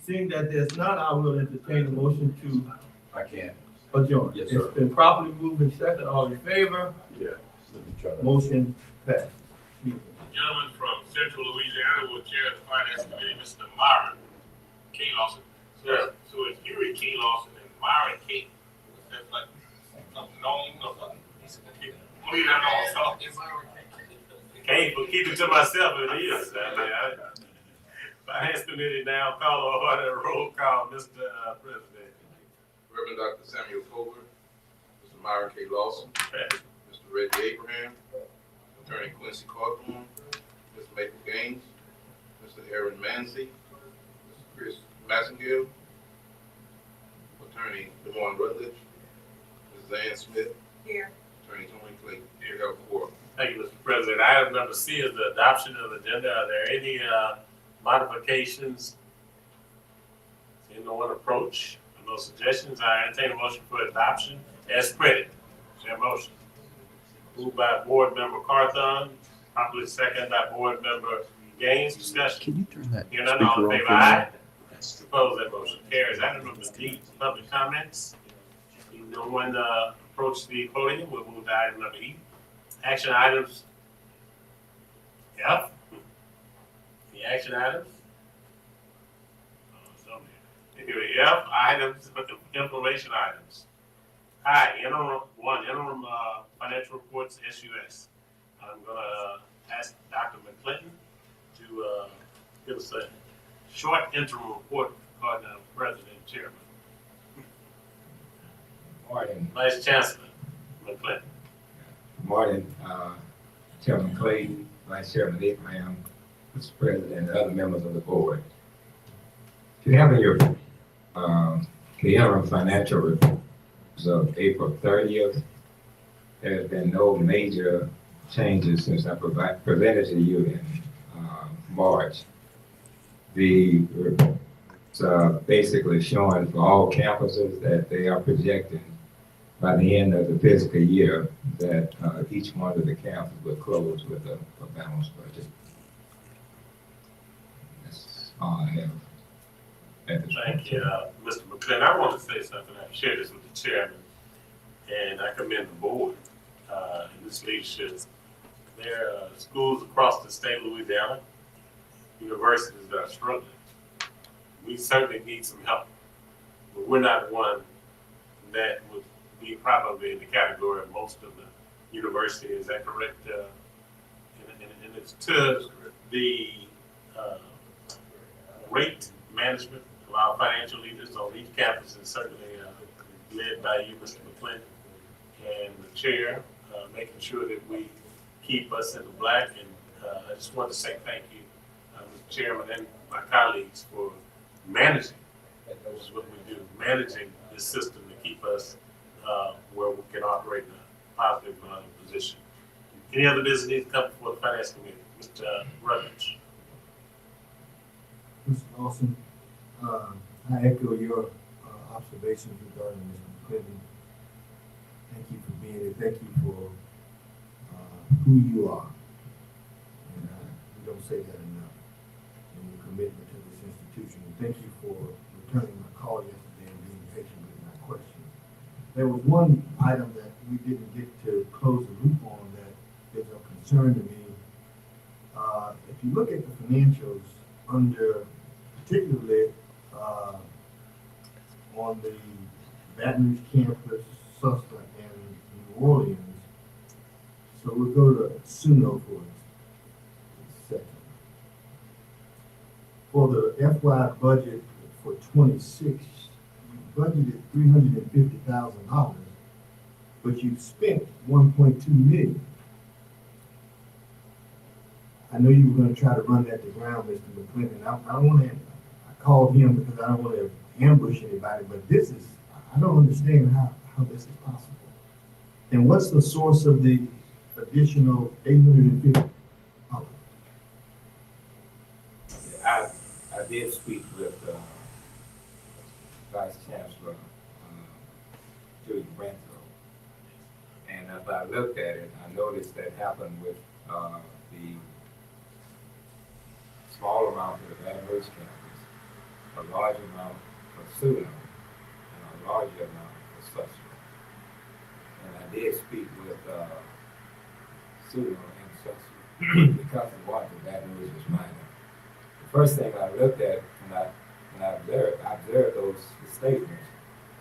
Seeing that there's none, I will entertain a motion to I can't. adjourn. Yes, sir. It's been properly moved and second, all in favor, Yeah. Let me try that. motion passed. Gentleman from Central Louisiana will chair the finance committee, Mr. Myron K. Lawson. So it's Huey K. Lawson and Myron K. That's like something known or something. Leave that on. Can't but keep it to myself, it is. Finance committee now call order, roll call, Mr. President. Reverend Dr. Samuel Colbert, Mr. Myron K. Lawson, Mr. Reggie Abraham, Attorney Quincy Cawthorn, Mr. Maple Gaines, Mr. Aaron Manzi, Mr. Chris Massengill, Attorney DeMond Rutledge, Ms. Ann Smith, Here. Attorney Tony Clayton. Here, have quorum. Thank you, Mr. President. Item number C is the adoption of the agenda. Are there any modifications? Seeing no one approach, no suggestions, I entertain a motion for adoption as printed. Is there a motion? Moved by Board Member Carthon, properly seconded by Board Member Gaines. Discussion. Can you turn that Hearing none, all in favor, aye. Opposed, that motion carries. Item number D, public comments. Seeing no one approach the podium, we'll move to item number E. Action items. F. The action items. Here, F, items, information items. I, interim financial reports, SUS. I'm gonna ask Dr. McClinton to give us a short interim report regarding the President and Chairman. Morning, Vice Chancellor McClinton. morning, Chairman Clayton, Vice Chairman Abraham, Mr. President, and other members of the board. To have in your, the interim financial reports of April 30th, there's been no major changes since I presented to you in, March. The reports basically showing for all campuses that they are projecting by the end of the fiscal year that each one of the campuses will close with a balanced budget. That's all I have at this point. Thank you, Mr. McClinton. I want to say something. I've shared this with the chairman, and I commend the board and this leadership. There are schools across the state of Louisiana, universities that are struggling. We certainly need some help, but we're not one that would be probably in the category of most of the universities. Is that correct? And it's to the rate management of our financial leaders on each campus, and certainly led by you, Mr. McClinton, and the chair, making sure that we keep us in the black. And I just want to say thank you, Mr. Chairman, and my colleagues for managing. That is what we do, managing this system to keep us where we can operate in a positive position. Any other business needs to come before the Finance Committee? Mr. Rutledge. Mr. Lawson, I echo your observations regarding Mr. Clinton. Thank you for being here. Thank you for who you are. And we don't say that enough. And your commitment to this institution. And thank you for returning my call yesterday and being patient with my questions. There was one item that we didn't get to close the loop on that is of concern to me. If you look at the financials under, particularly on the Baton Rouge campus, Susta, and New Orleans. So we'll go to Suno for a second. For the FY budget for 26, you budgeted $350,000, but you spent $1.2 million. I know you were going to try to run that to ground, Mr. McClinton. I don't want to. I called him because I don't want to ambush anybody, but this is. I don't understand how this is possible. And what's the source of the additional $850? I did speak with Vice Chancellor Julie Brento, and as I looked at it, I noticed that happened with the small amount for the Baton Rouge campus, a large amount for Suno, and a larger amount for Susta. And I did speak with Suno and Susta because of what the Baton Rouge was minor. The first thing I looked at when I observed those statements,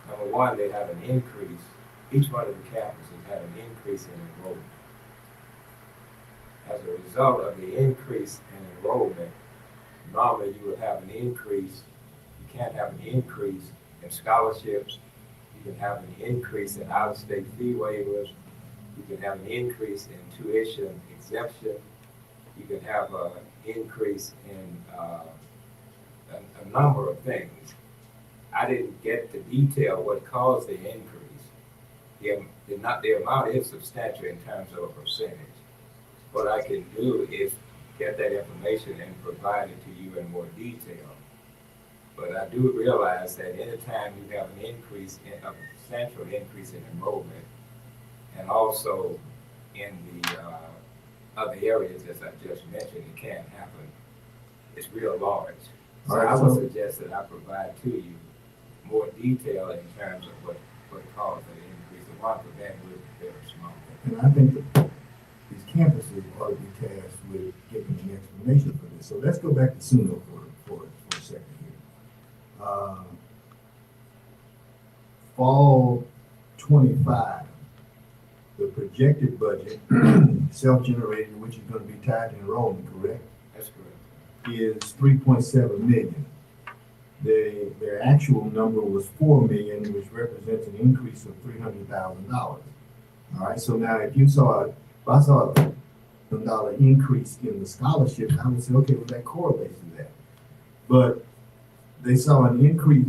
number one, they had an increase. Each one of the campuses had an increase in enrollment. As a result of the increase in enrollment, normally you would have an increase. You can't have an increase in scholarships. You can have an increase in out-of-state fee waivers. You can have an increase in tuition exemption. You can have an increase in a number of things. I didn't get to detail what caused the increase. The amount is substantial in terms of a percentage. What I can do is get that information and provide it to you in more detail. But I do realize that anytime you have an increase in a substantial increase in enrollment, and also in the other areas as I just mentioned, it can happen. It's real large. So I would suggest that I provide to you more detail in terms of what caused the increase. The one for that was very small. And I think that these campuses ought to be tasked with giving an explanation for this. So let's go back to Suno for a second here. Fall 25, the projected budget, self-generated, which is going to be tied to enrollment, correct? That's correct. Is 3.7 million. Their actual number was 4 million, which represents an increase of $300,000. All right, so now if I saw a $1 increase in the scholarship, I would say, okay, well, that correlates to that. But they saw an increase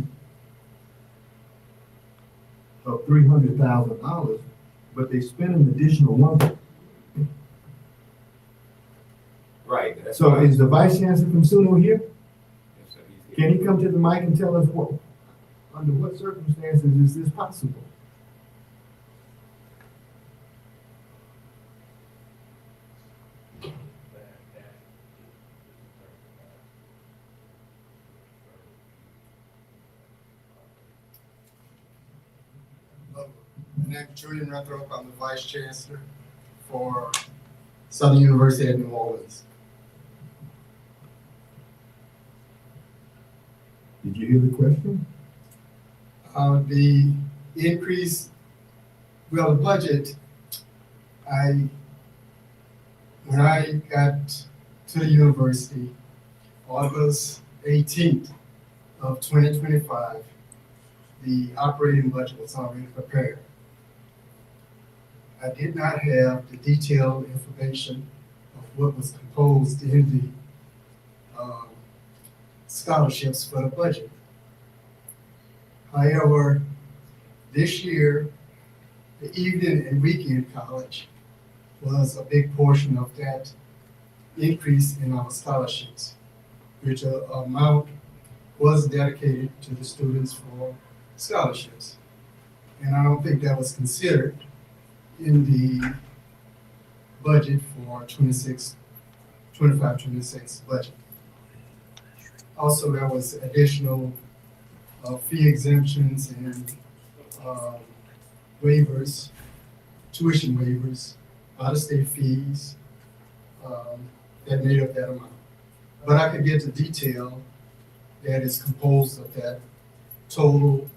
of $300,000, but they spent an additional $1. Right. So is the Vice Chancellor from Suno here? Yes, sir. Can he come to the mic and tell us under what circumstances is this possible? My name is Julian Ruthrop. I'm the Vice Chancellor for Southern University at New Orleans. Did you hear the question? The increase, well, the budget, when I got to the university, August 18th, of 2025, the operating budget was already prepared. I did not have the detailed information of what was composed in the scholarships for the budget. However, this year, the evening and weekend college was a big portion of that increase in our scholarships, which amount was dedicated to the students for scholarships. And I don't think that was considered in the budget for 25-26 budget. Also, there was additional fee exemptions and waivers, tuition waivers, out-of-state fees that made up that amount. But I could get the detail that is composed of that total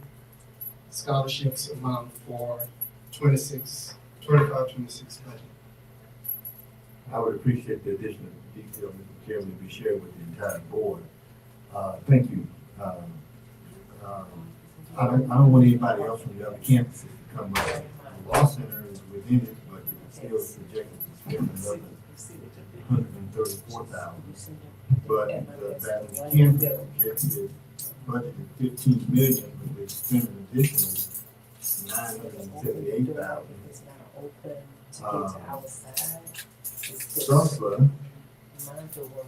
scholarships amount for 25-26 budget. I would appreciate the additional detail, Mr. Chairman, to be shared with the entire board. Thank you. I don't want anybody else from the other campuses to come up. The law center is within it, but it's still projected to spend another $134,000. But that campus projected budgeted $15 million, but they spent an additional $978,000. SUSLA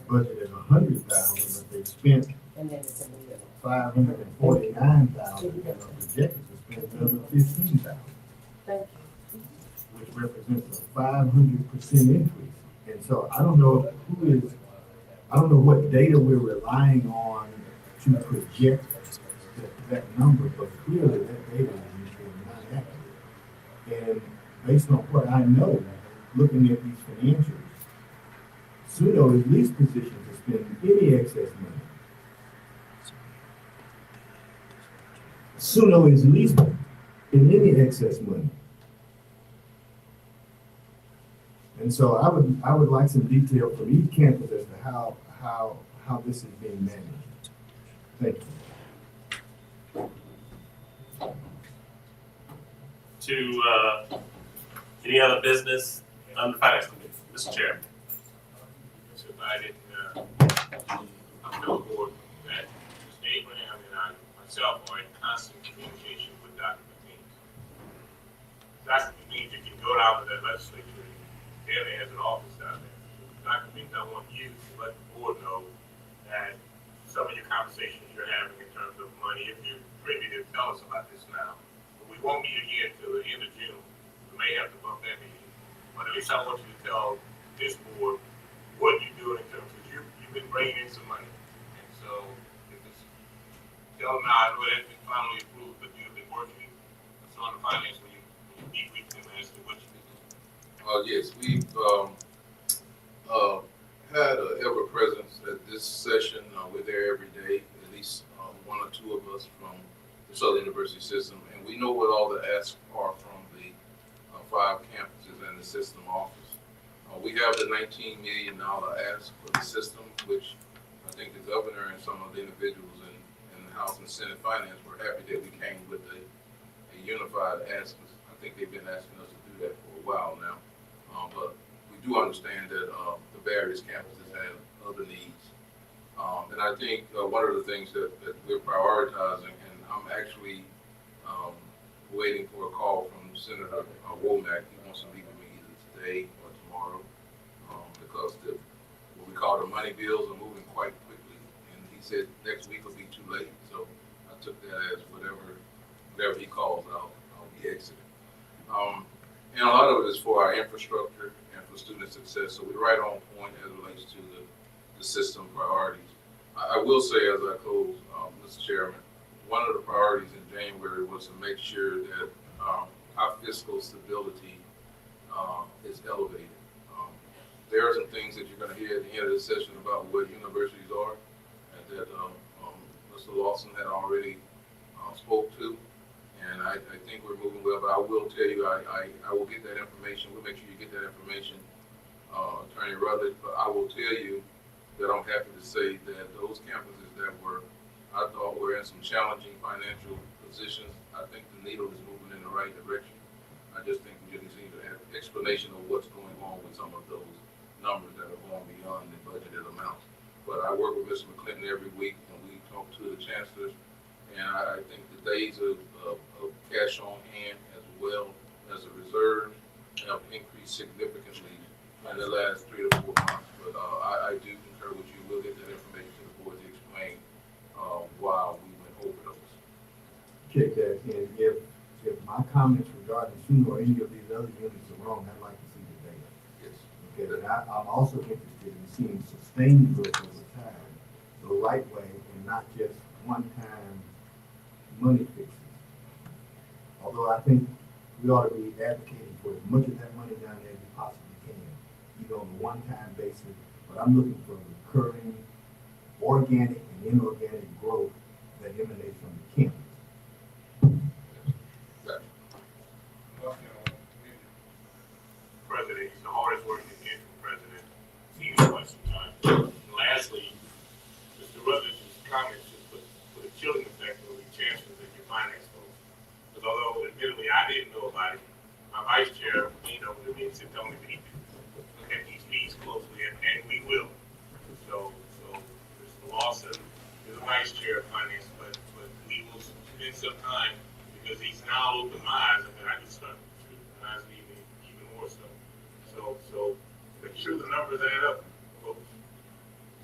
budgeted $100,000, but they spent $549,000, and are projected to spend another $15,000, which represents a 500% increase. And so I don't know I don't know what data we're relying on to project that number, but clearly that data is not accurate. And based on what I know, looking at these financials, SUNO is least positioned to spend any excess money. SUNO is least in any excess money. And so I would like some detail from each campus as to how this is being managed. Thank you. To any other business on the finance committee, Mr. Chairman. So I didn't, I'm no board that Mr. Abraham and I, myself, are in constant communication with Dr. McLean. Dr. McLean, you can go down to that legislature, Danny has an office down there. Dr. McLean, I want you to let the board know that some of your conversations you're having in terms of money, if you're privy to tell us about this now, but we won't meet again till the end of June. We may have to bump that meeting, but at least I want you to tell this board what you're doing in terms of you've been bringing in some money. And so, if it's, tell them now, I know it has been finally approved, but you've been working on the finance when you meet with them as to what you've been doing. Yes, we've had an ever presence at this session. We're there every day, at least one or two of us from the Southern University system, and we know what all the asks are from the 5 campuses and the system office. We have the $19 million ask for the system, which I think the governor and some of the individuals in the House and Senate Finance were happy that we came with a unified ask. I think they've been asking us to do that for a while now. But we do understand that the various campuses have other needs. And I think one of the things that we're prioritizing, and I'm actually waiting for a call from Senator Womack. He wants to meet with me either today or tomorrow because what we call the money bills are moving quite quickly. And he said next week will be too late. So I took that as whatever he calls, I'll be exiting. And a lot of it is for our infrastructure and for student success. So we're right on point as it relates to the system priorities. I will say as I close, Mr. Chairman, one of the priorities in January was to make sure that our fiscal stability is elevated. There are some things that you're going to hear at the end of the session about where universities are and that Mr. Lawson had already spoke to. And I think we're moving well, but I will tell you, I will get that information. We'll make sure you get that information, Attorney Rutherford. But I will tell you that I'm happy to say that those campuses that I thought were in some challenging financial positions. I think the needle is moving in the right direction. I just think we just need to have explanation of what's going on with some of those numbers that are going beyond the budgeted amount. But I work with Mr. McClinton every week, and we talk to the chancellors, and I think the days of cash on hand as well as a reserve have increased significantly in the last 3 to 4 months. But I do concur with you. We'll get that information to the board to explain why we went over those. Check that, and if my comments regarding SUNY or any of these other units are wrong, I'd like to see the data. Yes. Okay, and I'm also interested in seeing sustained growth over time, the right way, and not just one-time money fixes. Although I think we ought to be advocating for as much of that money down there as we possibly can, even on a one-time basis. But I'm looking for recurring, organic and inorganic growth that emanates from the campus. President, he's the hardest working interim president seen in quite some time. And lastly, Mr. Rutledge's comments just put a chilling effect on the chancellors and your finance folks. Because although admittedly I didn't know about it, my vice chair, he knows it means to tell me we need to look at these fees closely, and we will. So Mr. Lawson is the vice chair of finance, but we will spend some time because he's now opened my eyes and I can start scrutinizing even more so. So make sure the numbers add up, folks.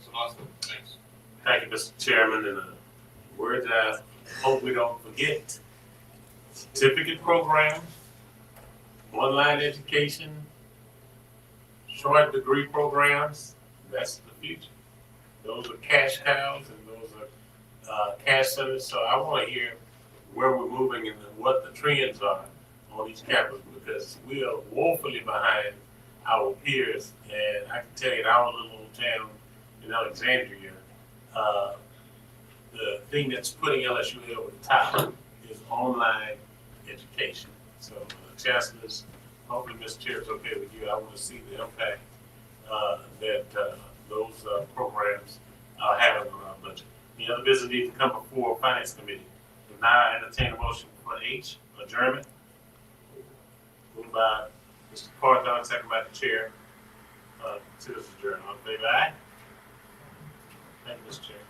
Mr. Lawson, thanks. Thank you, Mr. Chairman, and words I hope we don't forget. Certificate programs, online education, short degree programs, that's the future. Those are cash cows and those are cash centers. So I want to hear where we're moving and what the trends are on each campus, because we are woefully behind our peers. And I can tell you in our little town in Alexandria, the thing that's putting LSU over the top is online education. So chancellors, hopefully Ms. Chair is okay with you. I want to see the impact that those programs are having on our budget. The other business needs to come before Finance Committee. So now I entertain a motion for H, adjournment. Moved by Mr. Carthon, second by the chair. To this adjournment. All in favor, aye? Thank you, Mr. Chair.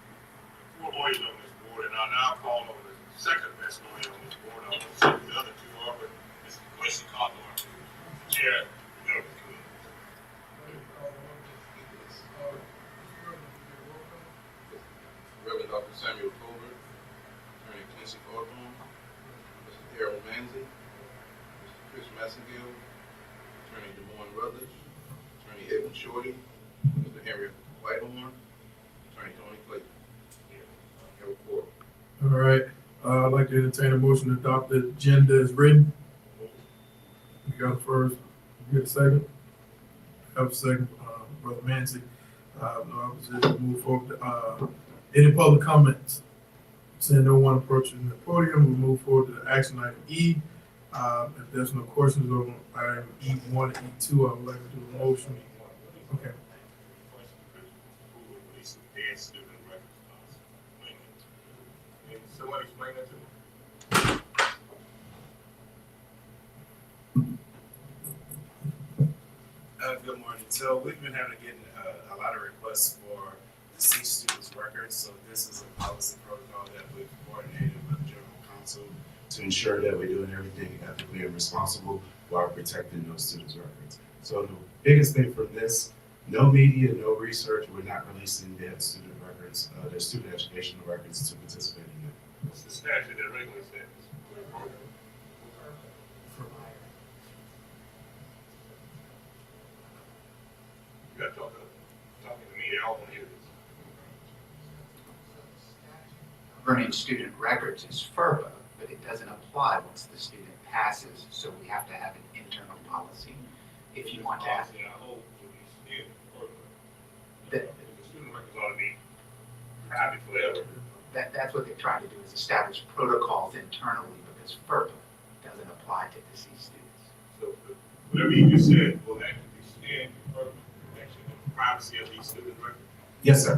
4 lawyers on this board, and I'll now call over the second best lawyer on this board. I won't say who the other two are, but Mr. Quincy Cawthorn, Chair of the Government Committee. Reverend Dr. Samuel Colbert, Attorney Quincy Cawthorn, Mr. Harold Manzi, Mr. Chris Massengill, Attorney DeMoine Rutledge, Attorney Edwin Shorty, Mr. Henry Whitehorn, Attorney Tony Clayton. Have a quorum. All right, I'd like to entertain a motion to adopt the agenda as written. You got it first, you get a second? Have a second, Brother Manzi. No opposition, move forward. Any public comments? Seeing no one approaching the podium, we'll move forward to the action item E. If there's no questions on item E1 and E2, I would like to do a motion. Okay. Can someone explain that to me? Good morning. So we've been having to get a lot of requests for deceased students' records. So this is a policy protocol that we've coordinated with the General Counsel to ensure that we're doing everything ethically and responsible while protecting those students' records. So the biggest thing from this, no media, no research, we're not releasing their student records, their student educational records to participate in it. What's the statute that regularly says? You got talking to me, I don't want to hear this. Governing student records is FERPA, but it doesn't apply once the student passes, so we have to have an internal policy. If you want to have. Policy, I hope to be in FERPA. The student records ought to be private forever. That's what they're trying to do, is establish protocols internally, because FERPA doesn't apply to deceased students. So whatever you just said will actually stand for FERPA, protection of the privacy of these student records. Yes, sir.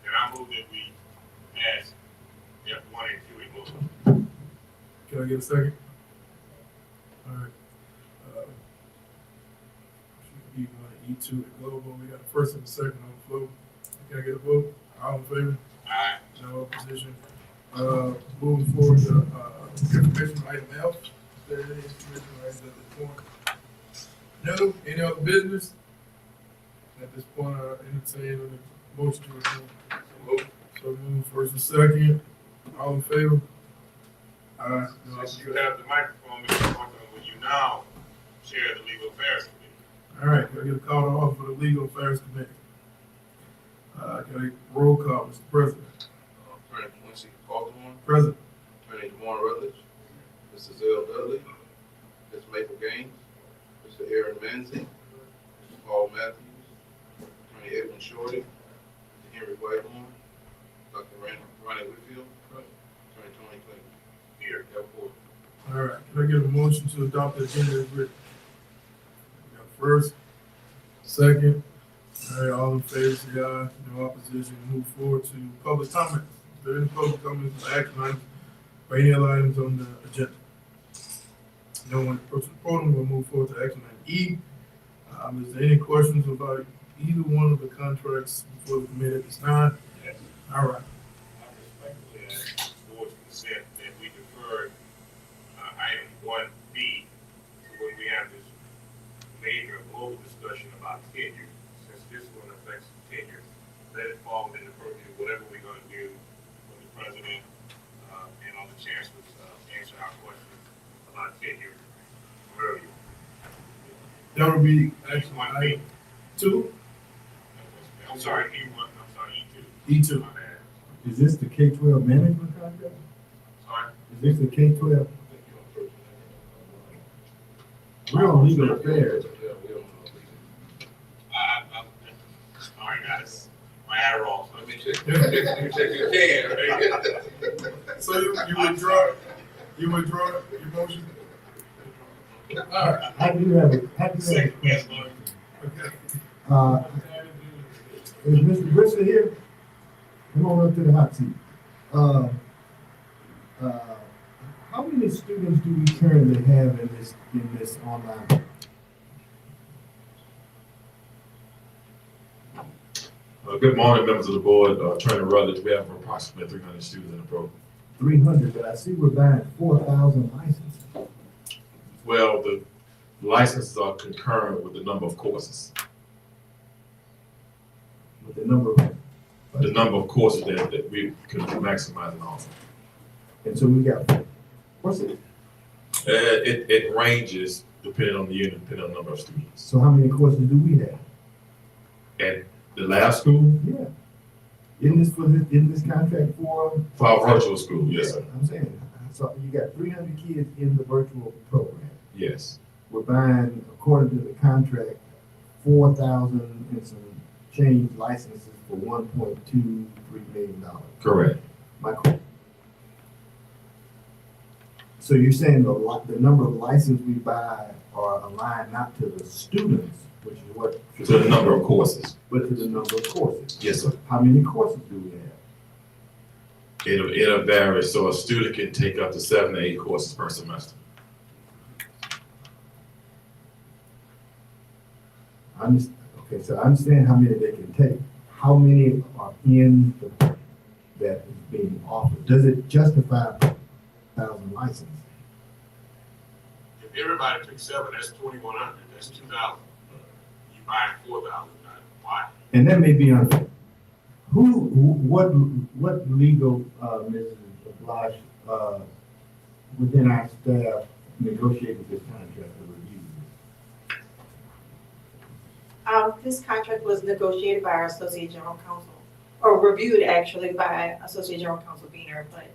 And I move that we pass FERPA. Can I get a second? All right. E1 and E2 at Global. We got a first and a second on the floor. Can I get a vote? All in favor? Aye. No opposition. Moving forward to, information item F. There it is, information items at this point. No, any other business? At this point, I entertain a motion to adjourn. So move first and second. All in favor? Aye. No Since you have the microphone, Mr. Martin, will you now chair the legal affairs committee? All right, can I get a call to order for the Legal Affairs Committee? Can I get a roll call, Mr. President? Attorney Quincy Calderon, President. Attorney Demar Rutledge, Mr. Zell Dudley, Ms. Maple Gaines, Mr. Aaron Manzi, Mr. Paul Matthews, Attorney Edwin Shorty, Mr. Henry Whitehorn, Dr. Ronnie Whitfield, Attorney Tony Clayton. Here. Report. All right, can I get a motion to adopt the agenda as written? We got first, second. All right, all in favor, say aye. No opposition. Move forward to public comment. Is there any public comments or action items or any other items on the agenda? No one approaching the podium. We'll move forward to action item E. Is there any questions about either one of the contracts before the committee at this time? Yes. All right. I respectfully ask the board's consent that we defer item 1B to when we have this major global discussion about tenure. Since this one affects tenure, let it fall within the purview of whatever we're going to do when the president and all the chancellors answer our questions about tenure earlier. That would be action One item B. 2. I'm sorry, E1. I'm sorry, E2. My bad. Is this the K-12 management contract? Sorry. Is this the K-12? We're on legal affairs. All right, guys. My Adderall. Let me check. Let me check your can. So you withdraw your motion? All right. I do have a Second, yes, question. Lord. Okay. Is Mr. Brisker here? Come on up to the hot seat. How many students do we currently have in this online? Good morning, members of the board. Attorney Rutledge, we have approximately 300 students in the program. 300, but I see we're buying 4,000 licenses. Well, the licenses are concurrent with the number of courses. With the number of courses that we can maximize and offer. And so we got, what's it? It ranges depending on the unit, depending on the number of students. So how many courses do we have? At the lab school? Yeah. Isn't this contract for? For our virtual school, yes, sir. I'm saying, so you got 300 kids in the virtual program. Yes. We're buying, according to the contract, 4,000 and some change licenses for $1.23 million. Correct. So you're saying the number of licenses we buy are aligned not to the students, which is what? To the number of courses. But to the number of courses. Yes, sir. How many courses do we have? It'll vary, so a student can take up to 7 to 8 courses per semester. Okay, so I understand how many they can take. How many are in that is being offered? Does it justify 1,000 licenses? If everybody took 7, that's 2,100. That's 2,000. You buy 4,000. Why? And that may be unfair. What legal, Mrs. Blanche, within our staff negotiated this contract or reviewed it? This contract was negotiated by our Associate General Counsel, or reviewed actually by Associate General Counsel Beener, but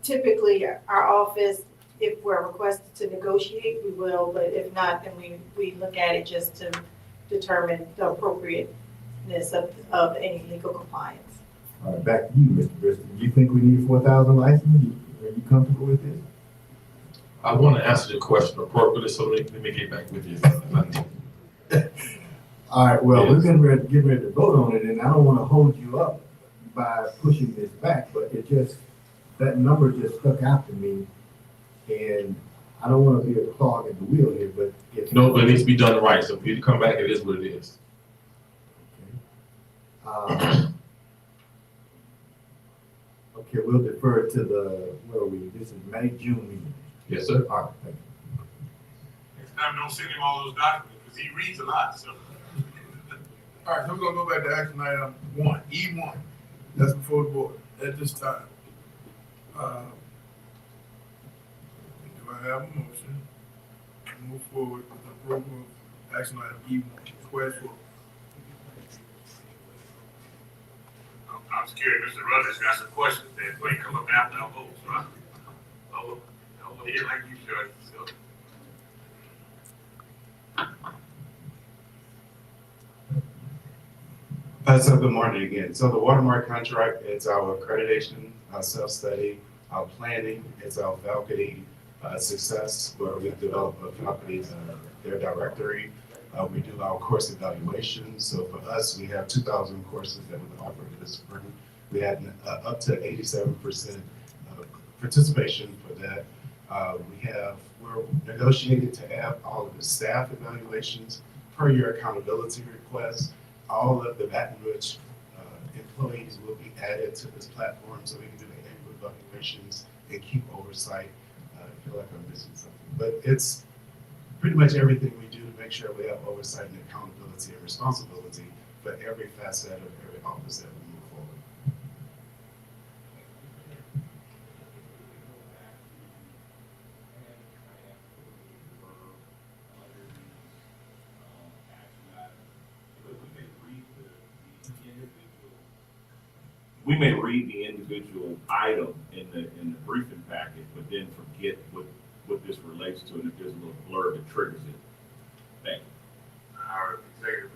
typically our office, if we're requested to negotiate, we will, but if not, then we look at it just to determine the appropriateness of any legal compliance. All right, back to you, Mr. Bristol. Do you think we need 4,000 licenses? Are you comfortable with this? I want to answer the question appropriately, so let me get back with you. All right, well, Yes. we're getting ready to vote on it, and I don't want to hold you up by pushing this back, but it just that number just stuck out to me. And I don't wanna be a clog in the wheel here, but if. No, but it needs to be done right, so for you to come back, it is what it is. Okay, we'll defer to the, where are we? This is May, June meeting. Yes, sir. All right, thank you. Next time, don't send him all those documents, because he reads a lot, so. All right, so we're gonna go back to action item one, E1. That's before the board at this time. Do I have a motion to move forward with the approval of action item E1? Request for. I'm scared Mr. Rutledge got some questions that may come up after I vote, so I will hear like you should, so. So good morning again. So the watermark contract, it's our accreditation, our self-study, our planning, it's our faculty success, where we develop a company's their directory. We do our course evaluations. So for us, we have 2,000 courses that we offer this spring. We had up to 87% participation for that. We're negotiating to add all of the staff evaluations per your accountability request. All of the Baton Rouge employees will be added to this platform so we can do the annual evaluations and keep oversight. I feel like I'm missing something, but it's pretty much everything we do to make sure we have oversight and accountability and responsibility for every facet of every office that we move forward. We may read the individual item in the briefing packet, but then forget what this relates to, and if there's a little blurb that triggers it. Thank you. Our executive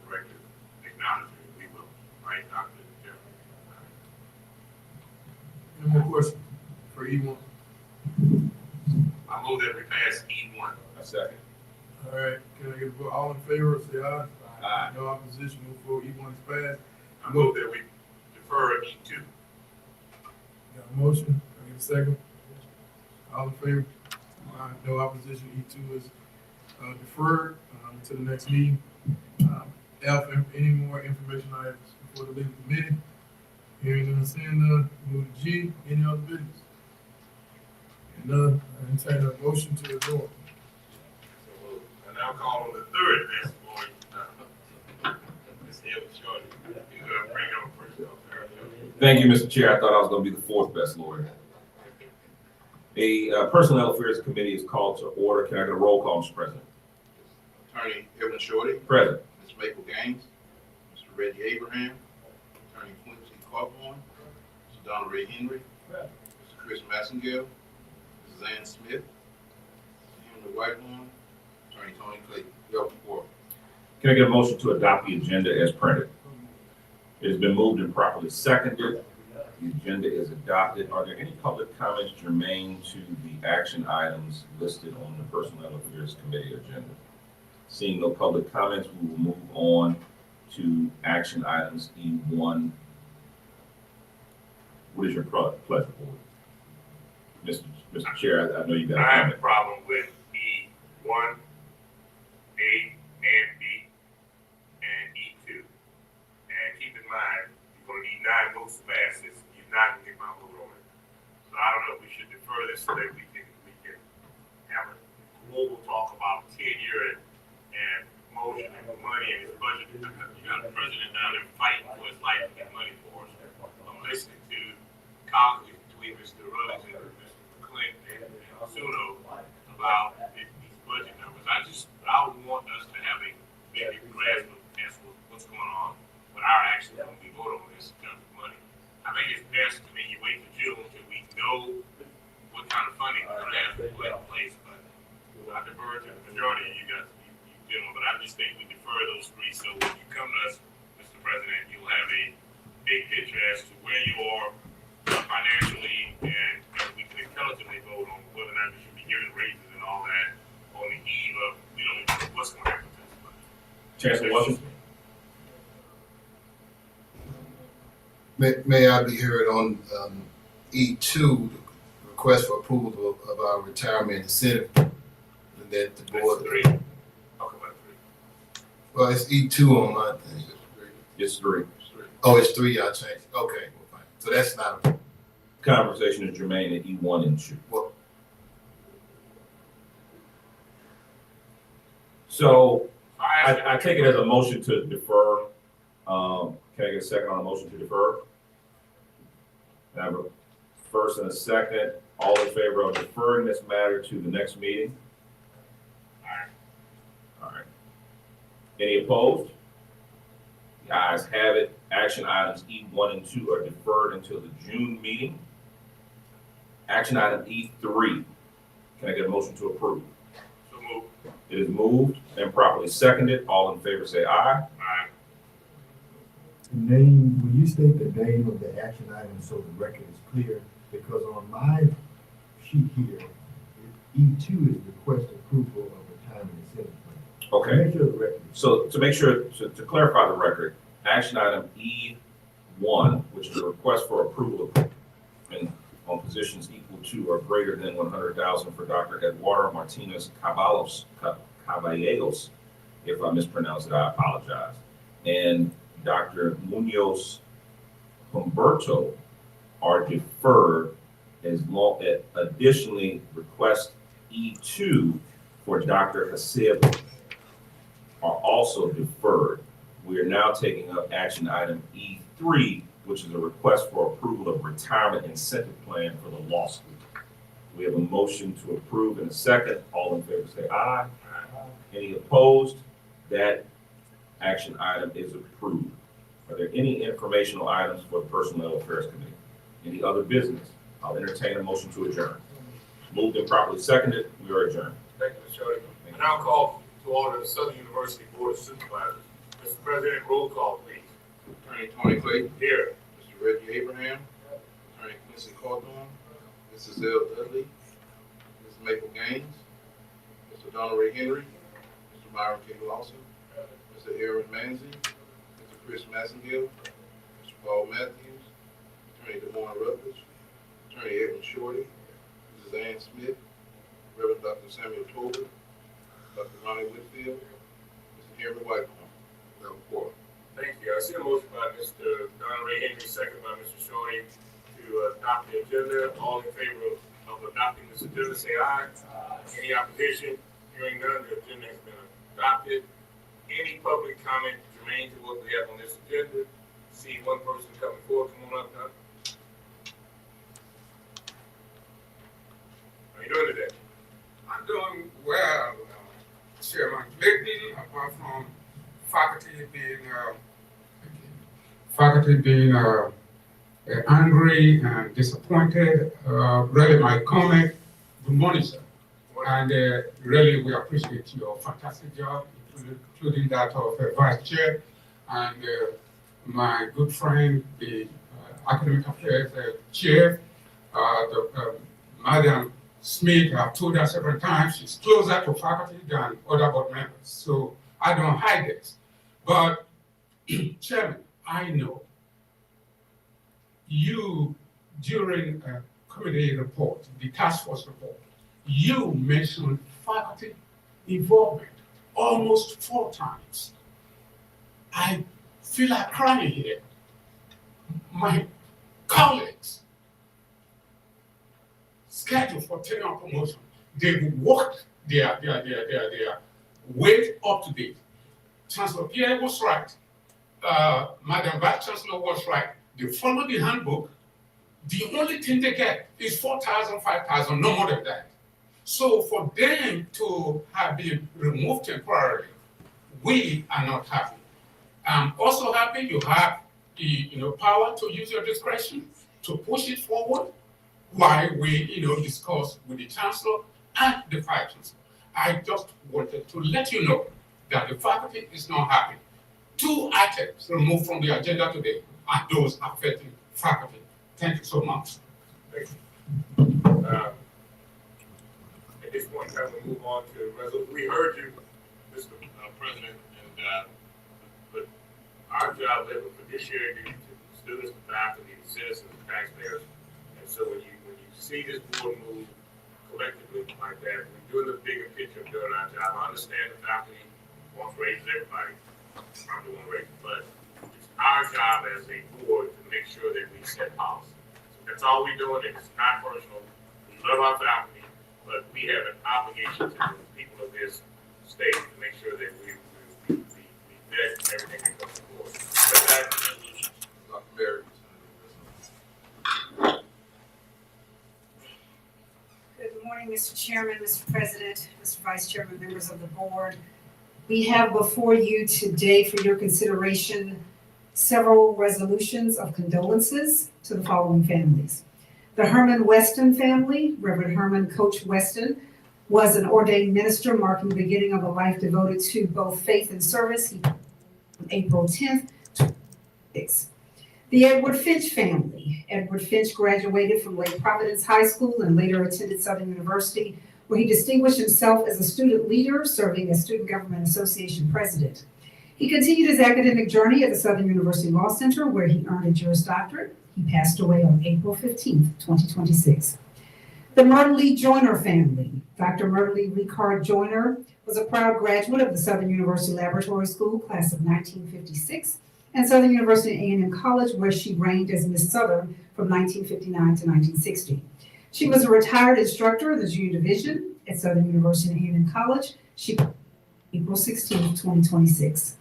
director acknowledged it, we will, right, Dr. Jeff? Any more questions for E1? I move that we pass E1. A second. All right, can I get a vote? All in favor, say aye. Aye. No opposition, move forward. E1 is passed. I move that we defer E2. Got a motion, can I get a second? All in favor? Aye, no opposition, E2 is deferred to the next meeting. F, any more information items before the legal committee? Hearing none, seeing none, move to G, any other business? And none, I entertain a motion to adjourn. I now call on the third best boy, Ms. Hill Shorty. You gonna bring up first, Thank you, Mr. Chair. I thought I was going to be the fourth best lawyer. A Personnel Affairs Committee is called to order. Can I get a roll call, Mr. President? Attorney Evan Shorty. Present. Ms. Maple Gaines. Mr. Reggie Abraham. Attorney Quincy Carpon. Mr. Donald Ray Henry. Mr. Chris Massengale. Mrs. Ann Smith. Henry Whitehorn. Attorney Tony Clayton. You have the floor. Can I get a motion to adopt the agenda as printed? It has been moved and properly seconded. The agenda is adopted. Are there any public comments germane to the action items listed on the Personnel Affairs Committee agenda? Seeing no public comments, we will move on to action items E1. What is your pleasure, board? Mr. Chair, I know you got a I have comment. a problem with E1, A, and B, and E2. And keep in mind, you're gonna need 9 votes to pass this. You're not gonna get my vote on it. So I don't know if we should defer this so that we can have a global talk about tenure and motion and money and his budget. You got the president down there fighting for his life to get money for us. I'm listening to colleagues between Mr. Rutledge and Mr. McClint and Suno about these budget numbers. I would want us to have a big grasp of what's going on with our actions when we vote on this in terms of money. I think it's best to me you wait for June until we know what kind of funding we're gonna have to put in place, but I defer to the majority of you guys, you gentlemen, but I just think we defer those 3, so when you come to us, Mr. President, you'll have a big picture as to where you are financially, and we can intelligently vote on whether or not we should be giving raises and all that on the eve of, we don't know what's gonna happen to this budget. Chancellor Washington. May I be heard on E2, the request for approval of our retirement incentive, and that the board. That's 3. Talk about 3. Well, it's E2 on my thing. It's 3. Oh, it's 3. Y'all changed. Okay, well, fine. So that's not a. Conversation is germane to E1 and 2. Well, so I take it as a motion to defer. Can I get a second on a motion to defer? I have a first and a second. All in favor of deferring this matter to the next meeting? All right. Any opposed? The ayes have it. Action items E1 and 2 are deferred until the June meeting. Action item E3. Can I get a motion to approve? So moved. It is moved and properly seconded. All in favor say aye. Aye. Name, will you state the name of the action item so the record is clear? Because on my sheet here, E2 is request approval of retirement incentive plan. Okay. Make sure the record. So to make sure, to clarify the record, action item E1, which is a request for approval of and on positions equal to or greater than 100,000 for Dr. Eduardo Martinez Caballeros. If I mispronounce it, I apologize. And Dr. Munoz Humberto are deferred as long as additionally request E2 for Dr. Hasib are also deferred. We are now taking up action item E3, which is a request for approval of retirement incentive plan for the law school. We have a motion to approve in a second. All in favor say aye. Any opposed? That action item is approved. Are there any informational items for the Personnel Affairs Committee? Any other business? I'll entertain a motion to adjourn. Moved and properly seconded. We are adjourned. Thank you, Mr. Shorty. I now call to order the Southern University Board of Supervisors. Mr. President, roll call, please. Attorney Tony Clayton, Here. Mr. Reggie Abraham, Attorney Quincy Cawthorn, Mrs. Zell Dudley, Ms. Maple Gaines, Mr. Donald Ray Henry, Mr. Myron K. Lawson, Mr. Aaron Manzi, Mr. Chris Massengill, Mr. Paul Matthews, Attorney DeMorne Rutledge, Attorney Edwin Shorty, Mrs. Ann Smith, Reverend Dr. Samuel Tolbert, Dr. Ronnie Whitfield, Mr. Henry Whitehorn. Number 4. Thank you. I see a motion by Mr. Don Ray Henry, second by Mr. Shorty to adopt the agenda. All in favor of adopting this agenda, say aye. Any opposition? Hearing none, the agenda has been adopted. Any public comment germane to what we have on this agenda? See one person coming forward. Come on up, Don. How you doing today? I'm doing well, Chairman Clayton, apart from faculty being angry and disappointed. Really, my comment, good morning, sir. And really, we appreciate your fantastic job, including that of Vice Chair and my good friend, the Academic Affairs Chair, Madam Smith. I've told her several times, she's closer to faculty than other board members, so I don't hide it. But, Chairman, I know you, during a committee report, the task force report, you mentioned faculty involvement almost 4 times. I feel like crying here. My colleagues scheduled for tenure promotion, they would work their way up to date. Chancellor Pierre was right. Madam Vice Chancellor was right. They follow the handbook. The only thing they get is 4,000, 5,000, no more than that. So for them to have been removed temporarily, we are not happy. I'm also happy you have the power to use your discretion to push it forward while we discuss with the Chancellor and the Vice Chancellor. I just wanted to let you know that the faculty is not happy. 2 items removed from the agenda today are those affecting faculty. Thank you so much. Thank you. At this point in time, we move on to resolution. We heard you, Mr. President, and but our job is a fiduciary duty to the students, the faculty, the citizens, the taxpayers. And so see this board move collectively like that, we're doing the bigger picture of doing our job. I understand the faculty wants raises, everybody probably want raises, but it's our job as a board to make sure that we set policy. So that's all we're doing, and it's not personal. We love our faculty, but we have an obligation to the people of this state to make sure that we vet everything that comes forward. But that resolution. Dr. Barrett. Good morning, Mr. Chairman, Mr. President, Mr. Vice Chairman, members of the board. We have before you today for your consideration several resolutions of condolences to the following families. The Herman Weston family, Reverend Herman Coach Weston, was an ordained minister marking the beginning of a life devoted to both faith and service. He April 10th, 2006. The Edward Finch family. Edward Finch graduated from Lake Providence High School and later attended Southern University, where he distinguished himself as a student leader, serving as Student Government Association president. He continued his academic journey at the Southern University Law Center, where he earned a Juris Doctorate. He passed away on April 15th, 2026. The Myrtle Lee Joyner family. Dr. Myrtle Lee Ricard Joyner was a proud graduate of the Southern University Laboratory School, class of 1956, and Southern University A&M College, where she reigned as Miss Southern from 1959 to 1960. She was a retired instructor in the junior division at Southern University A&M College. She April 16, 2026.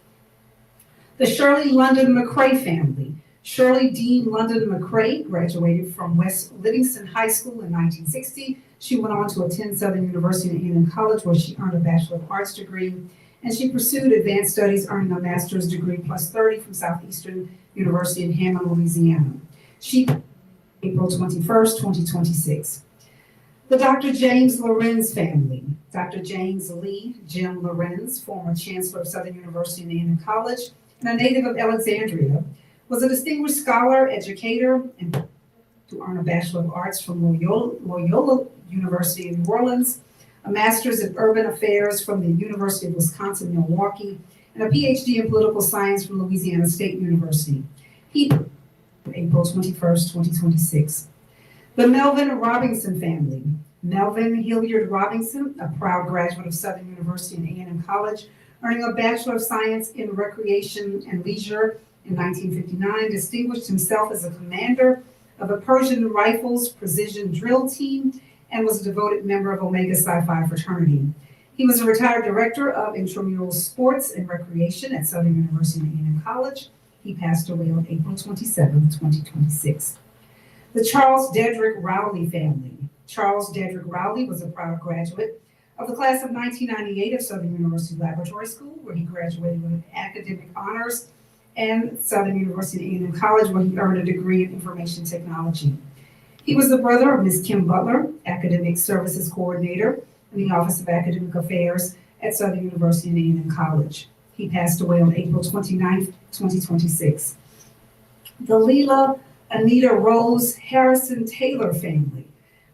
The Shirley London McCrae family. Shirley Dean London McCrae graduated from West Livingston High School in 1960. She went on to attend Southern University A&M College, where she earned a Bachelor of Arts degree, and she pursued advanced studies, earning a master's degree plus 30 from Southeastern University in Hammond, Louisiana. She April 21st, 2026. The Dr. James Lorenz family. Dr. James Lee Jim Lorenz, former Chancellor of Southern University and A&M College, and a native of Alexandria, was a distinguished scholar, educator, and to earn a Bachelor of Arts from Loyola University in New Orleans, a Master's in Urban Affairs from the University of Wisconsin-Milwaukee, and a PhD in Political Science from Louisiana State University. He April 21st, 2026. The Melvin Robinson family. Melvin Hilliard Robinson, a proud graduate of Southern University and A&M College, earning a Bachelor of Science in Recreation and Leisure in 1959, distinguished himself as a commander of a Persian Rifles Precision Drill Team and was a devoted member of Omega Psi Phi fraternity. He was a retired director of intramural sports and recreation at Southern University and A&M College. He passed away on April 27, 2026. The Charles Dedrick Rowley family. Charles Dedrick Rowley was a proud graduate of the class of 1998 of Southern University Laboratory School, where he graduated with academic honors, and Southern University and A&M College, where he earned a degree in information technology. He was the brother of Ms. Kim Butler, Academic Services Coordinator in the Office of Academic Affairs at Southern University and A&M College. He passed away on April 29, 2026. The Leela Anita Rose Harrison Taylor family.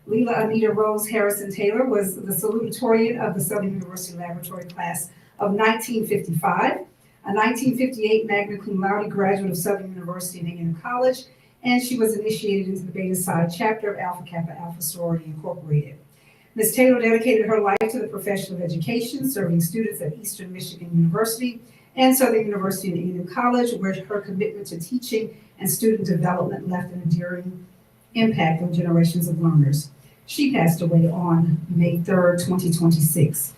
Leela Anita Rose Harrison Taylor was the salutatorian of the Southern University Laboratory class of 1955, a 1958 magna cum laude graduate of Southern University and A&M College, and she was initiated into the Beta Psi chapter of Alpha Kappa Alpha Sorority Incorporated. Ms. Taylor dedicated her life to the profession of education, serving students at Eastern Michigan University and Southern University and A&M College, where her commitment to teaching and student development left an enduring impact on generations of learners. She passed away on May 3rd, 2026.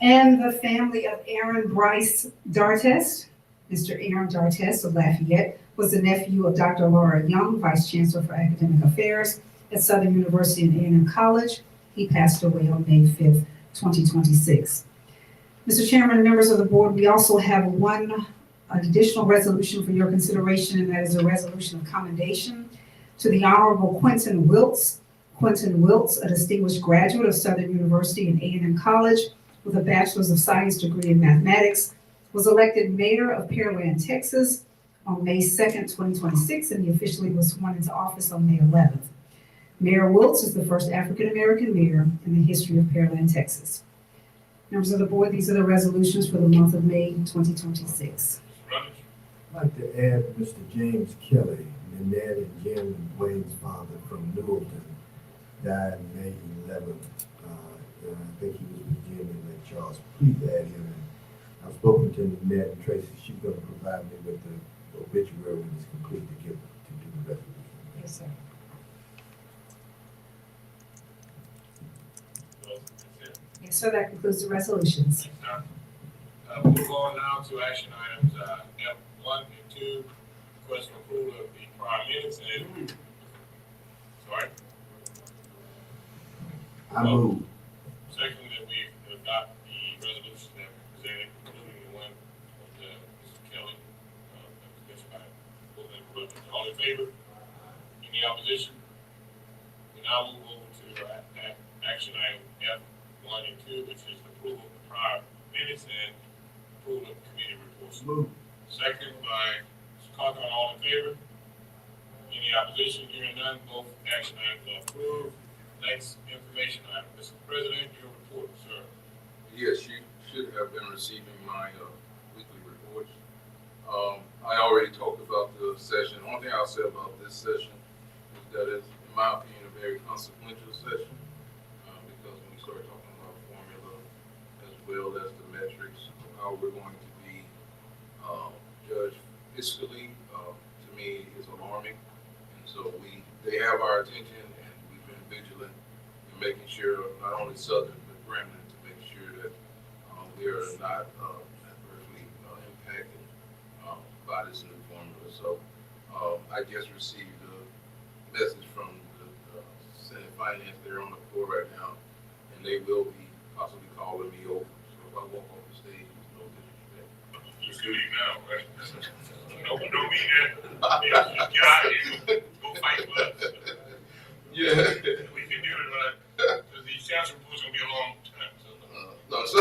And the family of Aaron Bryce Dartest. Mr. Aaron Dartest of Lafayette was the nephew of Dr. Laura Young, Vice Chancellor for Academic Affairs at Southern University and A&M College. He passed away on May 5th, 2026. Mr. Chairman and members of the board, we also have one additional resolution for your consideration, and that is a resolution of commendation to the Honorable Quentin Wiltz. Quentin Wiltz, a distinguished graduate of Southern University and A&M College with a Bachelor's of Science degree in mathematics, was elected mayor of Pearland, Texas on May 2nd, 2026, and he officially was sworn into office on May 11th. Mayor Wiltz is the first African-American mayor in the history of Pearland, Texas. Members of the board, these are the resolutions for the month of May 2026. I'd like to add Mr. James Kelly, Nanette and Jim and Wayne's father from Newellton. died May 11th. And I think he was Virginia, Lake Charles. Please add him in. I've spoken to Nanette and Tracy. She's going to provide me with the obituary when it's complete to give to do the resolution. Yes, sir. Yes, sir, that concludes the resolutions. Move on now to action items, F1 and 2, request for approval of the prior minutes and, sorry, I move. second that we adopt the resolution that we presented, including the one with Mr. Kelly, that was mentioned by board member Rutledge. All in favor? Any opposition? We now move over to action item F1 and 2, which is the approval of the prior minutes and approval of committee reports. Move. Second by Mr. Carter, all in favor? Any opposition? Hearing none, both action items are approved. Next information item, Mr. President, your report, sir. Yes, you should have been receiving my weekly reports. I already talked about the session. The only thing I'll say about this session is that it's, in my opinion, a very consequential session because when we start talking about formula as well as the metrics of how we're going to be judged fiscally, to me is alarming. And so they have our attention, and we've been vigilant in making sure not only Southern but Grambling to make sure that we are not adversely impacted by this new formula. So I just received a message from the Senate Finance. They're on the floor right now, and they will be possibly calling me over. So if I walk off the stage, there's no disrespect. Just do it now, right? No be there. Get out of here. Go fight for us. Yeah. We can do it, right? Because these chancellor reports gonna be a long time. So.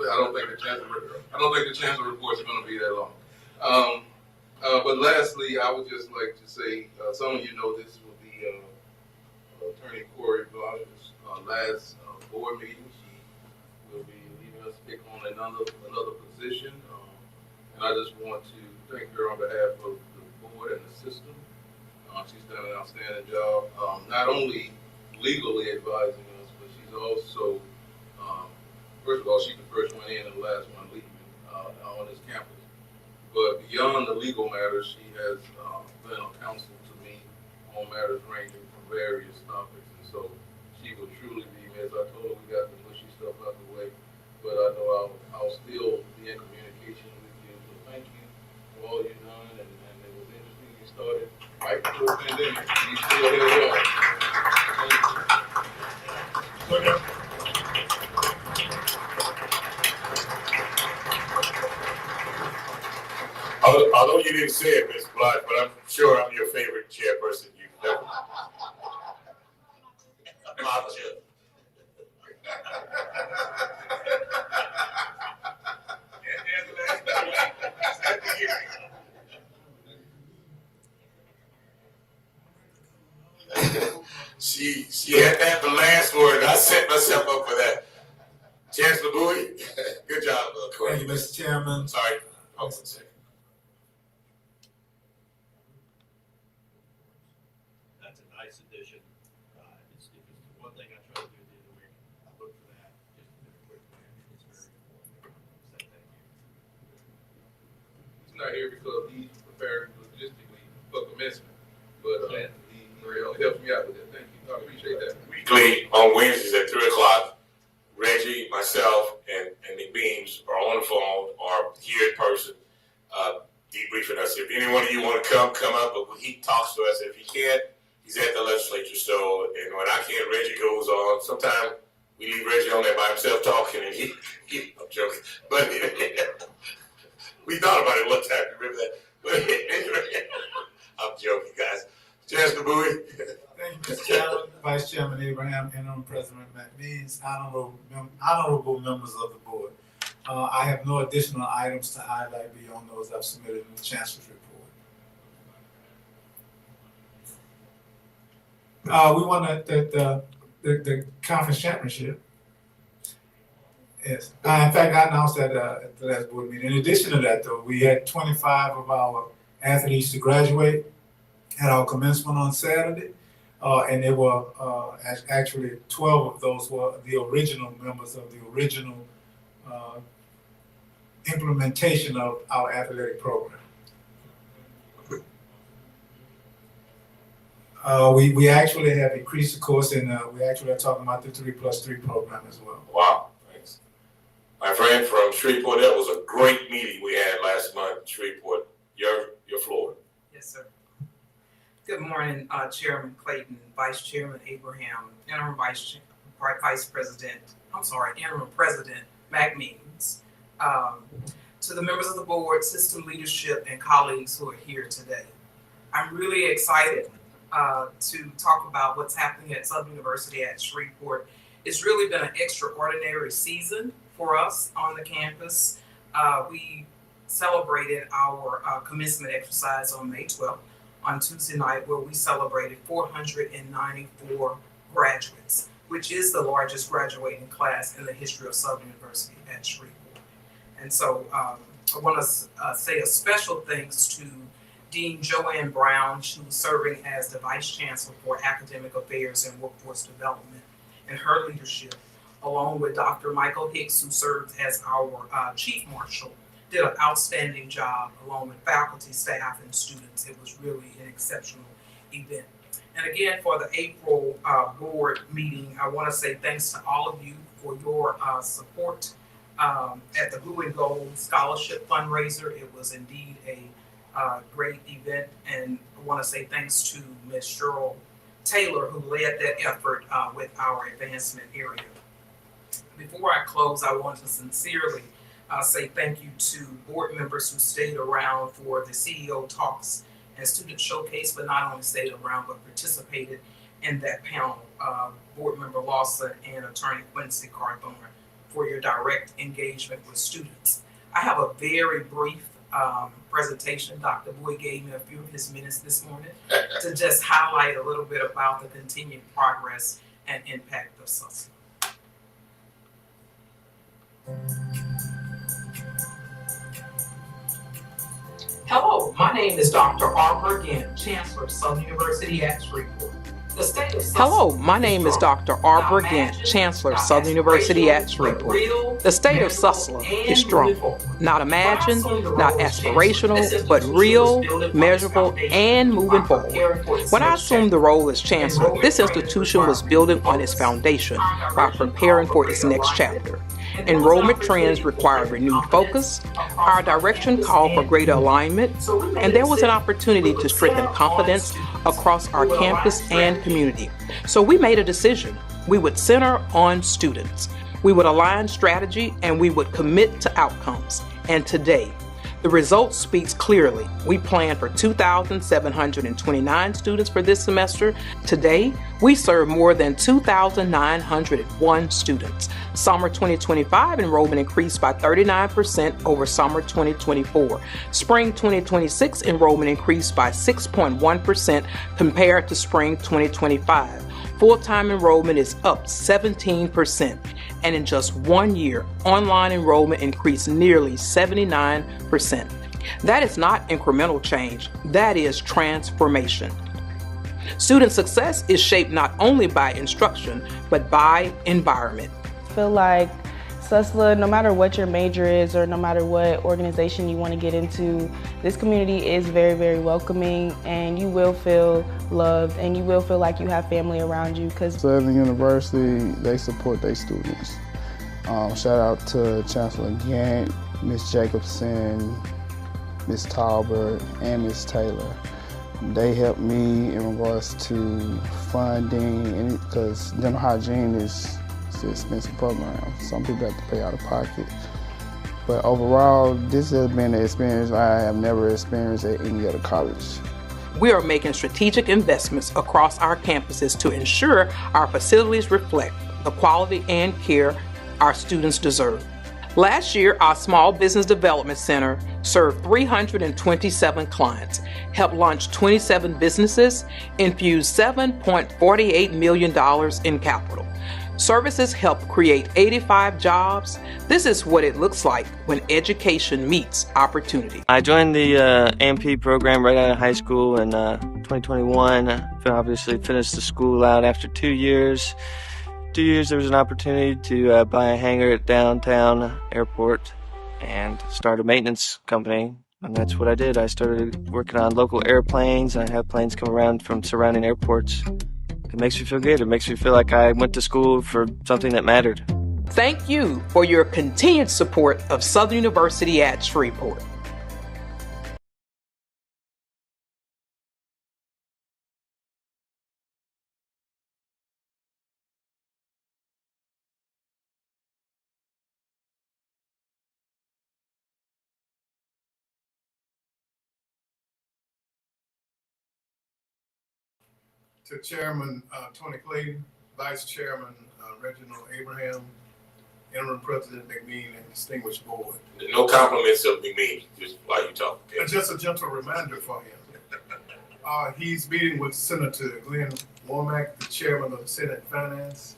I don't think the chancellor reports are going to be that long. But lastly, I would just like to say, some of you know this will be Attorney Corey Blanchard's last board meeting. She will be leaving us to pick on another position, and I just want to thank her on behalf of the board and the system. She's done an outstanding job, not only legally advising us, but she's also first of all, she's the first one in and the last one leaving on this campus. But beyond the legal matters, she has been a counsel to me on matters ranging from various topics. And so she will truly be missed. I told her we got the mushy stuff out the way, but I know I'll still be in communication with you. So thank you for all you've done. And it was interesting you started right before the pandemic. You still here well. Thank you. Although you didn't say it, Ms. Blunt, but I'm sure I'm your favorite chairperson you've ever. She had to have the last word. I set myself up for that. Chancellor Bowie, good job, Corey. Thank you, Mr. Chairman. Sorry, hold on a second. That's a nice addition. It's one thing I try to do the other week. I look for that, just in a quick way. It's very important. So thank you. He's not here because he's preparing logistically for commencement, but he helps me out with that. Thank you. I appreciate that. Weekly on Wednesdays at 3 o'clock, Reggie, myself, and the Beams are on the phone or here in person, debriefing us. If any one of you want to come up, but he talks to us. If he can't, he's at the legislature. So, and when I can't, Reggie goes on. Sometimes we leave Reggie on there by himself talking, and he I'm joking. But we thought about it one time, remember that? But anyway, I'm joking, guys. Chancellor Bowie. Thank you, Mr. Chairman, Vice Chairman Abraham, Interim President McMeans, honorable members of the board. I have no additional items to highlight beyond those I've submitted in the Chancellor's report. We won the conference championship. Yes. In fact, I announced that at the last board meeting. In addition to that, though, we had 25 of our athletes to graduate at our commencement on Saturday. And there were actually 12 of those were the original members of the original implementation of our athletic program. We actually have increased the course, and we actually are talking about the 3+3 program as well. Wow, thanks. My friend from Shreveport, that was a great meeting we had last month in Shreveport. Your floor. Yes, sir. Good morning, Chairman Clayton, Vice Chairman Abraham, Interim President McMeans, to the members of the board, system leadership, and colleagues who are here today. I'm really excited to talk about what's happening at Southern University at Shreveport. It's really been an extraordinary season for us on the campus. We celebrated our commencement exercise on May 12th on Tuesday night, where we celebrated 494 graduates, which is the largest graduating class in the history of Southern University at Shreveport. And so I want to say a special thanks to Dean Joanne Brown, who's serving as the Vice Chancellor for Academic Affairs and Workforce Development, and her leadership, along with Dr. Michael Hicks, who serves as our Chief Marshal, did an outstanding job along with faculty, staff, and students. It was really an exceptional event. And again, for the April board meeting, I want to say thanks to all of you for your support at the Blue and Gold Scholarship Fundraiser. It was indeed a great event, and I want to say thanks to Ms. Cheryl Taylor, who led that effort with our advancement area. Before I close, I want to sincerely say thank you to board members who stayed around for the CEO Talks and Student Showcase, but not only stayed around, but participated in that panel. Board Member Lawson and Attorney Quincy Carthorne, for your direct engagement with students. I have a very brief presentation. Dr. Boyd gave me a few of his minutes this morning to just highlight a little bit about the continued progress and impact of SUSLA. Hello, my name is Dr. Arbor Gant, Chancellor of Southern University at Shreveport. Hello, my name is Dr. Arbor Gant, Chancellor of Southern University at Shreveport. The state of SUSLA is strong, not imagined, not aspirational, but real, measurable, and moving forward. When I assumed the role as Chancellor, this institution was building on its foundation while preparing for its next chapter. Enrollment trends required renewed focus, our direction called for greater alignment, and there was an opportunity to strengthen confidence across our campus and community. So we made a decision. We would center on students. We would align strategy, and we would commit to outcomes. And today, the result speaks clearly. We plan for 2,729 students for this semester. Today, we serve more than 2,901 students. Summer 2025 enrollment increased by 39% over summer 2024. Spring 2026 enrollment increased by 6.1% compared to spring 2025. Full-time enrollment is up 17%. And in just 1 year, online enrollment increased nearly 79%. That is not incremental change, that is transformation. Student success is shaped not only by instruction, but by environment. I feel like SUSLA, no matter what your major is or no matter what organization you want to get into, this community is very, very welcoming, and you will feel loved and you will feel like you have family around you. Southern University, they support their students. Shout out to Chancellor Gant, Ms. Jacobson, Ms. Talbert, and Ms. Taylor. They help me in regards to funding, because dental hygiene is an expensive program. Some people have to pay out of pocket. But overall, this has been an experience I have never experienced at any other college. We are making strategic investments across our campuses to ensure our facilities reflect the quality and care our students deserve. Last year, our Small Business Development Center served 327 clients, helped launch 27 businesses, infused $7.48 million in capital. Services help create 85 jobs. This is what it looks like when education meets opportunity. I joined the AMP program right out of high school in 2021. Obviously finished the school out after 2 years. 2 years there was an opportunity to buy a hangar at downtown airport and start a maintenance company. And that's what I did. I started working on local airplanes. I have planes come around from surrounding airports. It makes me feel good. It makes me feel like I went to school for something that mattered. Thank you for your continued support of Southern University at Shreveport. To Chairman Tony Clayton, Vice Chairman Reginald Abraham, Interim President McMean, and distinguished board. No compliments of me, just while you talk. Okay? Just a gentle reminder for him. He's meeting with Senator Glenn Womack, the Chairman of the Senate Finance.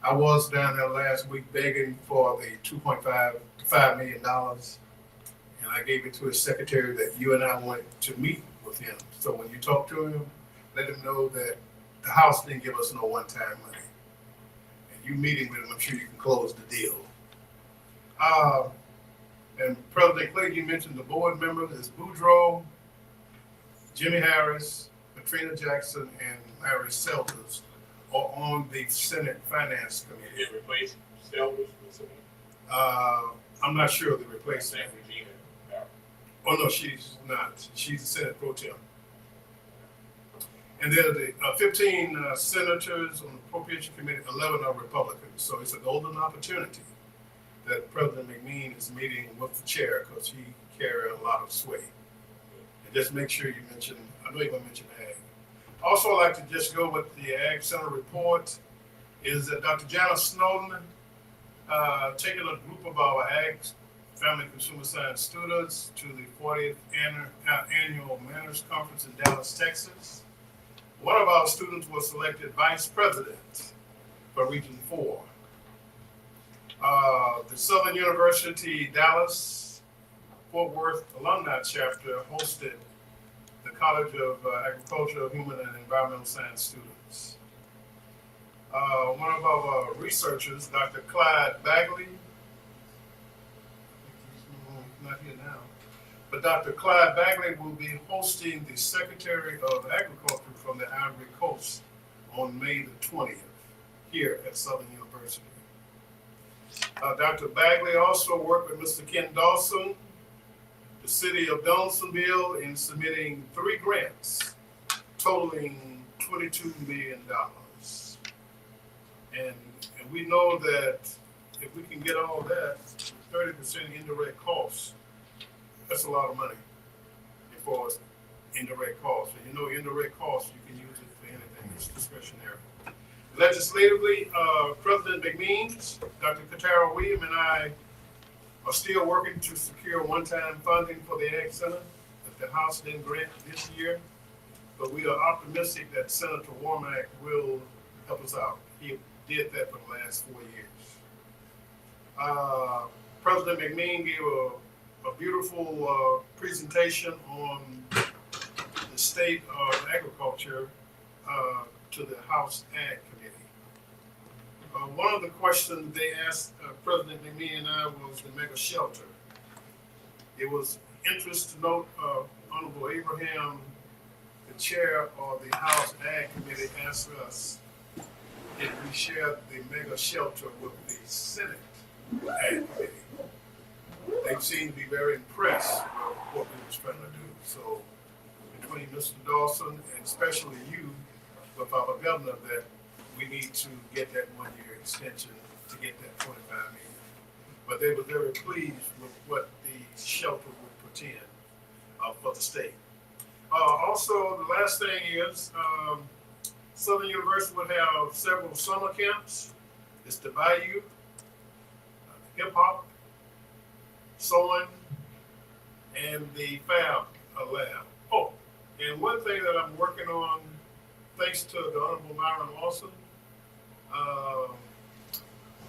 I was down there last week begging for the $2.5 million, and I gave it to his secretary that you and I wanted to meet with him. So when you talk to him, let him know that the House didn't give us no one-time money. And you meeting with him, I'm sure you can close the deal. And President Clayton, you mentioned the board members is Boudreaux, Jimmy Harris, Katrina Jackson, and Larry Selters are on the Senate Finance Committee. Did it replace Selvers with someone? I'm not sure of the replacement. Regina. Oh, no, she's not. She's the Senate Pro Tem. And there are the 15 senators on the Appropriation Committee, 11 are Republicans. So it's a golden opportunity that President McMean is meeting with the chair because he carries a lot of sway. And just make sure you mention, I know you're going to mention ag. Also, I'd like to just go with the Ag Center report is that Dr. Janice Snowden taking a group of our Ag Family Consumer Science students to the 40th Annual Manners Conference in Dallas, Texas. One of our students was selected vice president for Region 4. The Southern University Dallas Fort Worth Alumni Chapter hosted the College of Agricultural, Human, and Environmental Science students. One of our researchers, Dr. Clyde Bagley, he's not here now, but Dr. Clyde Bagley will be hosting the Secretary of Agriculture from the Ivory Coast on May the 20th here at Southern University. Dr. Bagley also worked with Mr. Ken Dawson, the city of Donaldsonville, in submitting 3 grants totaling $22 million. And we know that if we can get all that, 30% indirect costs, that's a lot of money for indirect costs. And you know indirect costs, you can use it for anything, it's discretionary. Legislatively, President McMeans, Dr. Katara William, and I are still working to secure one-time funding for the Ag Center that the House didn't grant this year. But we are optimistic that Senator Womack will help us out. He did that for the last 4 years. President McMean gave a beautiful presentation on the state of agriculture to the House Ag Committee. One of the questions they asked President McMean and I was the mega shelter. It was interest to note Honorable Abraham, the chair of the House Ag Committee, asked us if we shared the mega shelter with the Senate Ag Committee. They seem to be very impressed with what we were trying to do. So between Mr. Dawson and especially you, with our governor, that we need to get that 1-year extension to get that $25 million. But they were very pleased with what the shelter would portend for the state. Also, the last thing is Southern University would have several summer camps. It's the Bayou, hip hop, sewing, and the Fab Lab. Oh, and one thing that I'm working on, thanks to the Honorable Myron Lawson,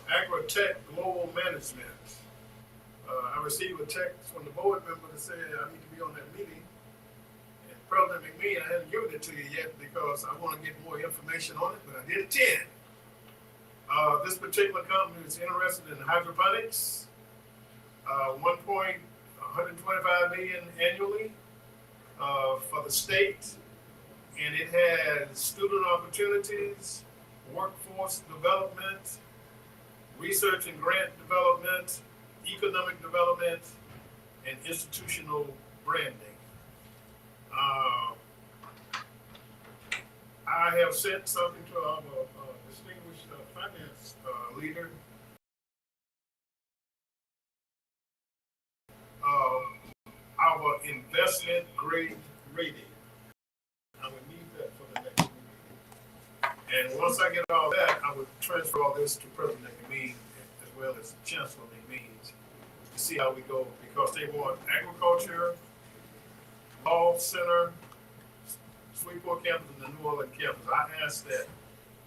Agri-Tech Global Management. I received a text from the board member that said I need to be on that meeting. And President McMean, I hadn't given it to you yet because I want to get more information on it, but I did attend. This particular company is interested in hydroponics, 125 million annually for the state, and it has student opportunities, workforce development, research and grant development, economic development, and institutional branding. I have sent something to our distinguished finance leader. Our investment grade rating. I would need that for the next meeting. And once I get all that, I would transfer all this to President McMean as well as Chancellor McMean to see how we go, because they want agriculture, law center, Sweetport campus, and the New Orleans campus. I asked that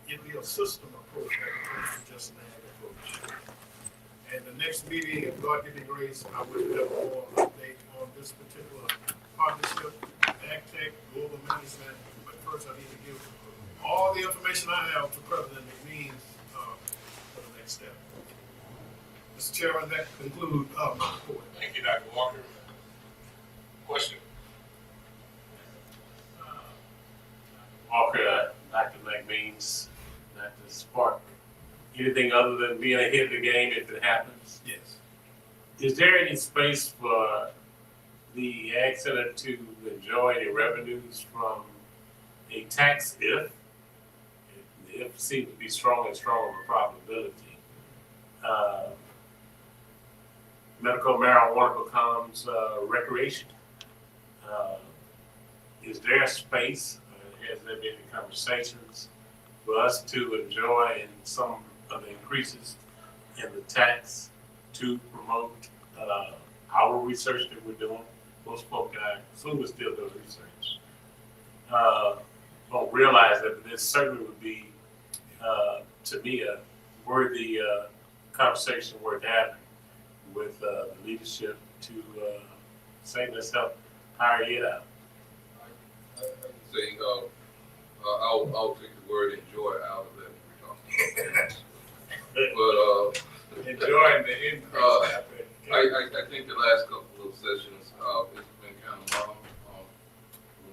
it be a system approach as opposed to just an ag approach. And the next meeting, if God give me grace, I will have more update on this particular partnership, AgTech, global management. But first, I need to give all the information I have to President McMean for the next step. Mr. Chairman, that concludes my report. Thank you, Dr. Walker. Question? Walker, Dr. McMeans, not to spark anything other than being ahead of the game if it happens. Yes. Is there any space for the Ag Center to enjoy any revenues from a tax if? The if seems to be stronger and stronger of a probability. Medical marijuana becomes recreation. Is there a space? Has there been any conversations for us to enjoy in some of the increases in the tax to promote our research that we're doing? Most folk, I assume, we're still doing research. Don't realize that this certainly would be, to me, a worthy conversation worth having with the leadership to say, let's help hire it out. I can say, I'll take the word enjoy out of that. But enjoying the increase. I think the last couple of sessions, it's been kind of long.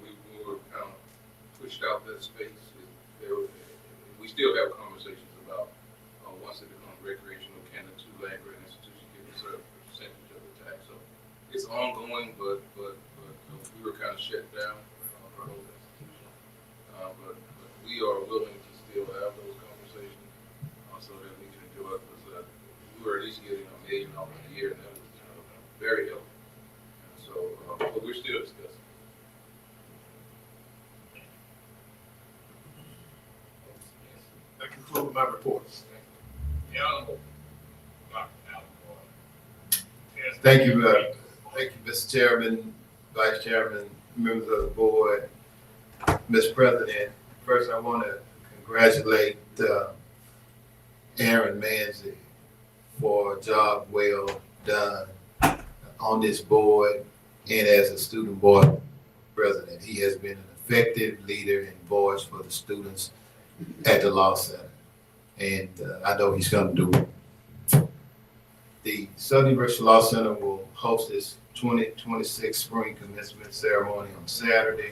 We were kind of pushed out that space. We still have conversations about once it becomes recreational, can the two land grant institutions give a certain percentage of the tax? So it's ongoing, but we were kind of shut down for those institutions. But we are willing to still have those conversations so that we can do it, because we were at least getting $1 million a year, and that was very helpful. And so, but we're still discussing. That concludes my reports. Thank you, Mr. Chairman, Vice Chairman, members of the board, Mr. President. First, I want to congratulate Aaron Manzi for a job well done on this board and as a student board president. He has been an effective leader and voice for the students at the Law Center, and I know he's going to do it. The Southern University Law Center will host its 2026 spring commencement ceremony on Saturday,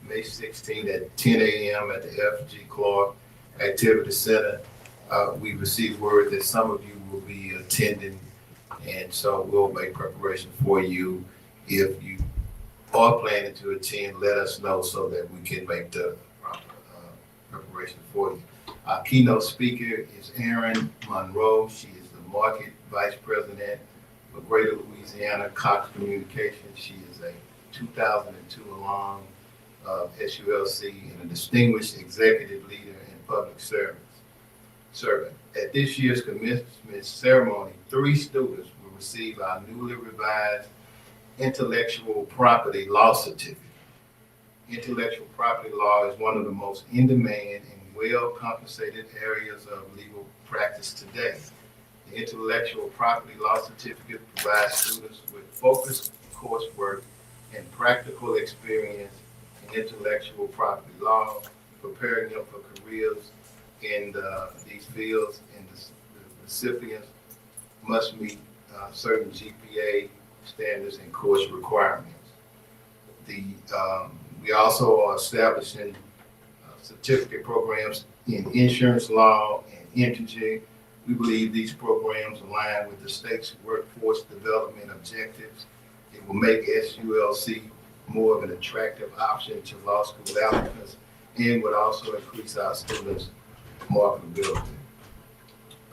May 16th at 10 a.m. at the F.G. Clark Activity Center. We received word that some of you will be attending, and so we'll make preparation for you. If you are planning to attend, let us know so that we can make the proper preparation for you. Our keynote speaker is Erin Monroe. She is the Market Vice President for Greater Louisiana Cox Communications. She is a 2002 alum of SULC and a distinguished executive leader and public servant. At this year's commencement ceremony, 3 students will receive our newly revised intellectual property law certificate. Intellectual property law is one of the most in-demand and well-compensated areas of legal practice today. The intellectual property law certificate provides students with focused coursework and practical experience in intellectual property law, preparing them for careers in these fields, and the recipients must meet certain GPA standards and course requirements. We also are establishing certificate programs in insurance law and energy. We believe these programs align with the state's workforce development objectives. It will make SULC more of an attractive option to law school applicants and would also increase our students' marketability.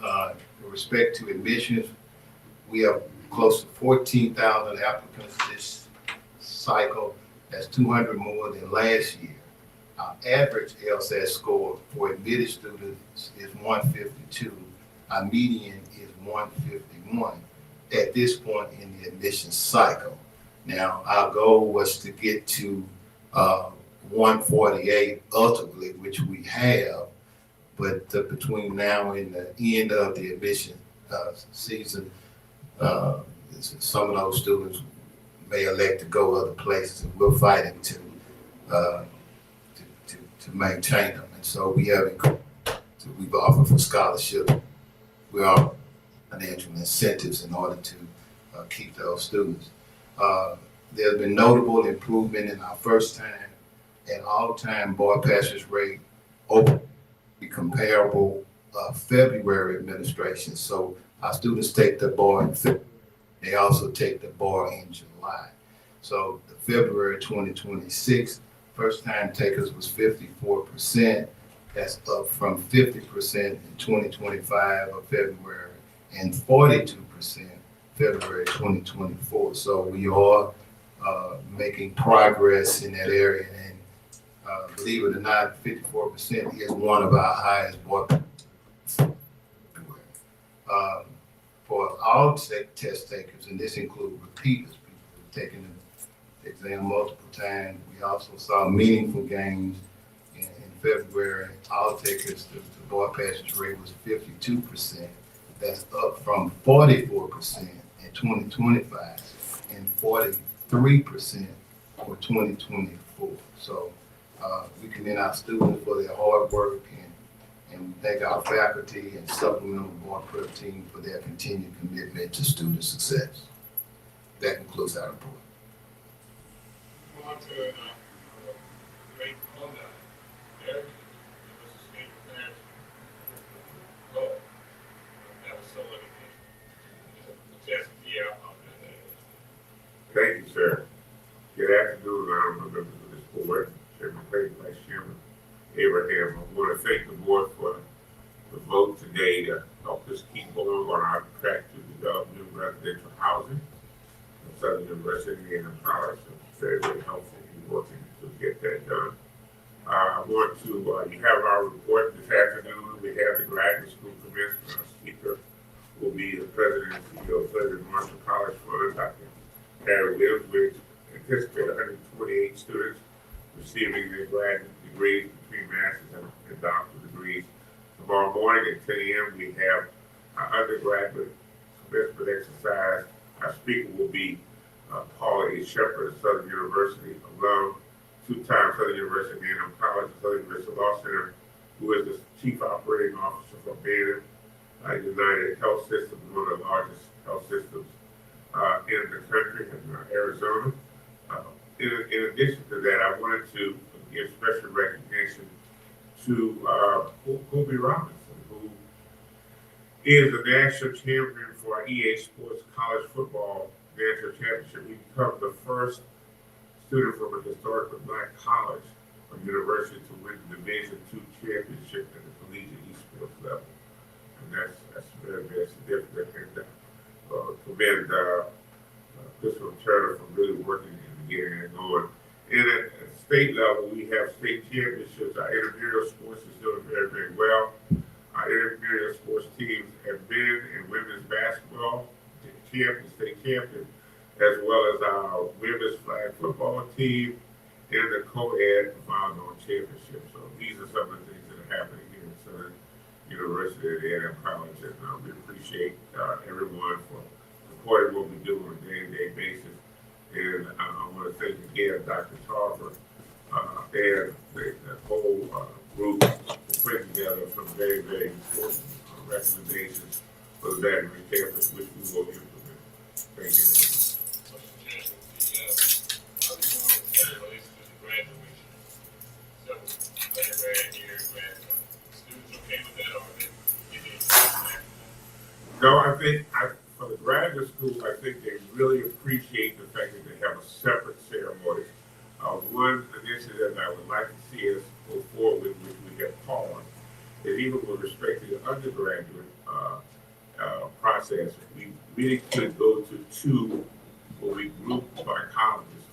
With respect to admissions, we have close to 14,000 applicants this cycle. That's 200 more than last year. Our average LSAT score for admitted students is 152. Our median is 151 at this point in the admission cycle. Now, our goal was to get to 148 ultimately, which we have, but between now and the end of the admission season, some of those students may elect to go other places, and we're fighting to maintain them. And so we've offered for scholarship. We are financial incentives in order to keep those students. There's been notable improvement in our first time and all-time board passage rate over the comparable February administration. So our students take the bar in February. They also take the bar in July. So the February 2026 first-time takers was 54%. That's up from 50% in 2025 of February and 42% February 2024. So we are making progress in that area. And believe it or not, 54% is one of our highest board. For all test takers, and this includes repeaters, people who've taken the exam multiple times. We also saw meaningful gains in February. All takers, the board passage rate was 52%. That's up from 44% in 2025 and 43% for 2024. So we commend our students for their hard work, and we thank our faculty and supplemental board prep team for their continued commitment to student success. That concludes our report. Move on to great conduct. Eric, this is Steve Parrish. Oh, that was so just yeah. Thank you, sir. Good afternoon, honorable members of this board, Chairman Clayton, Vice Chairman Abraham. I want to thank the board for the vote today to help us keep going on our track to develop new residential housing at Southern University, and I'm proud of very, very helpful in working to get that done. I want to, you have our report this afternoon. We have the graduate school commencement. Our speaker will be the president and CEO of Frederick Marshall College Fund, Dr. Harry Williams. We anticipate 128 students receiving their graduate degrees between master's and doctoral degrees. Tomorrow morning at 10 a.m. we have our undergraduate commencement exercise. Our speaker will be Paula A. Shepard of Southern University alum, two-time Southern University A&M College, Southern University Law Center, who is the Chief Operating Officer for Banner United Health System, one of the largest health systems in the country, in Arizona. In addition to that, I wanted to give special recognition to Kobe Robinson, who is the national champion for our EA Sports College Football National Championship. He becomes the first student from a historically black college or university to win the Division II championship at the collegiate esports level. And that's very, very significant. And commend Christopher Turner for really working and getting it going. And at state level, we have state championships. Our intramural sports is doing very, very well. Our intramural sports teams have men and women's basketball state champion, as well as our women's flag football team and the co-ed volleyball championship. So these are some of the things that are happening here at Southern University and A&M College. And we appreciate everyone for supporting what we do on a day-to-day basis. And I want to thank again Dr. Tarver and the whole group for putting together some very, very important recommendations for the Baton Rouge campus, which we will implement. Thank you. No, for the graduate school, I think they really appreciate the fact that they have a separate ceremony. One initiative I would like to see us go forward with, which we have paused, is even with respect to the undergraduate process, we really could go to two where we group by colleges.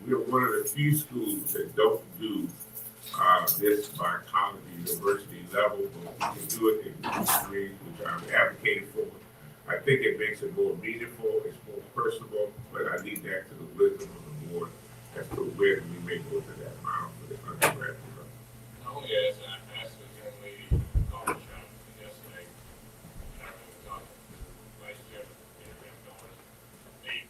We are one of the few schools that don't do this by college university level, but we can do it in degrees, which I'm advocating for. I think it makes it more meaningful, it's more personable, but I leave that to the wisdom of the board as to where we may go to that amount for the undergraduate level. Oh, yes, I asked the young lady in the coffee shop yesterday, and I really talked to Vice Chairman and them going, they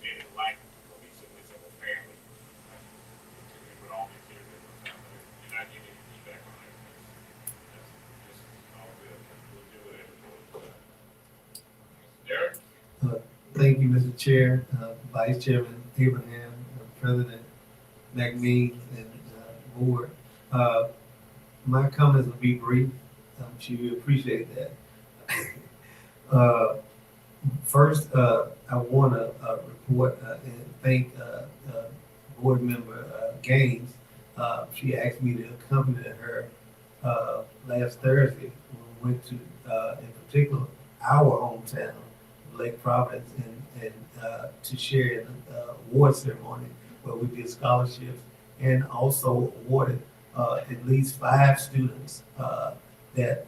said they like cohesively as a family. We would all be here at one time, and I give any feedback on it. That's just all good. We'll do whatever. Derek? Thank you, Mr. Chair, Vice Chairman Abraham, President McMeans, and board. My comments will be brief. I'm sure you appreciate that. First, I want to report and thank board member Gaines. She asked me to accompany her last Thursday when we went to, in particular, our hometown, Lake Providence, and to share in the award ceremony where we did scholarships and also awarded at least 5 students that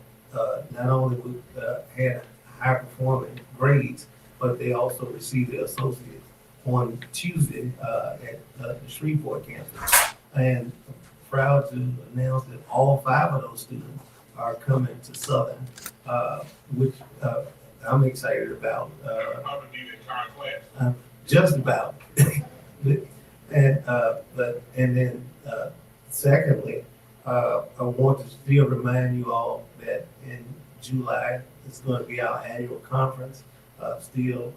not only had high performing grades, but they also received their associates on Tuesday at the Shreveport campus. And proud to announce that all 5 of those students are coming to Southern, which I'm excited about. Probably be the entire class. Just about. And then secondly, I want to still remind you all that in July it's going to be our annual conference. Still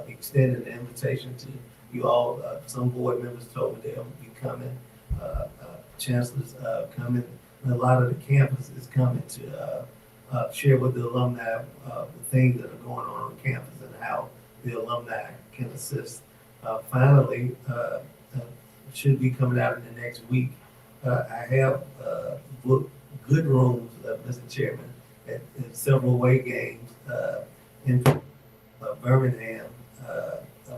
extending the invitation to you all. Some board members told me they'll be coming. Chancellor's coming. And a lot of the campus is coming to share with the alumni the things that are going on campus and how the alumni can assist. Finally, should be coming out in the next week. I have booked good rooms, Mr. Chairman, at several away games in Birmingham.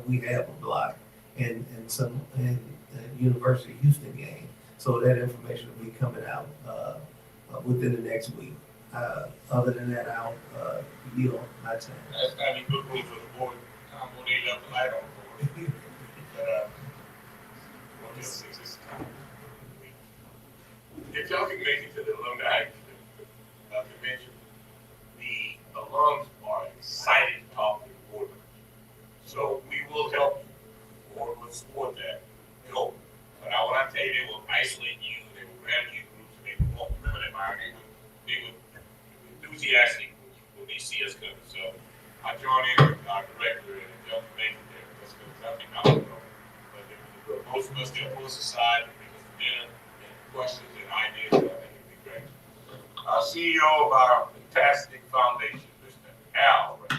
We have a block and some in University of Houston game. So that information will be coming out within the next week. Other than that, I'll yield my time. That's gotta be good news for the board. Tom, when they left the light on the board. But, if y'all can make it to the alumni convention, the alums are excited to talk to the board members. So we will help you. The board will support that. Go. But when I tell you they will isolate you, they will grab you in groups, and they won't remember that they would enthusiastic when they see us coming. So I join in with our director and y'all can make it there. That's good. I think I don't know. But most of us still pull us aside and make us dinner and questions and ideas. I think it'd be great. Our CEO of our fantastic foundation, Mr. Al, the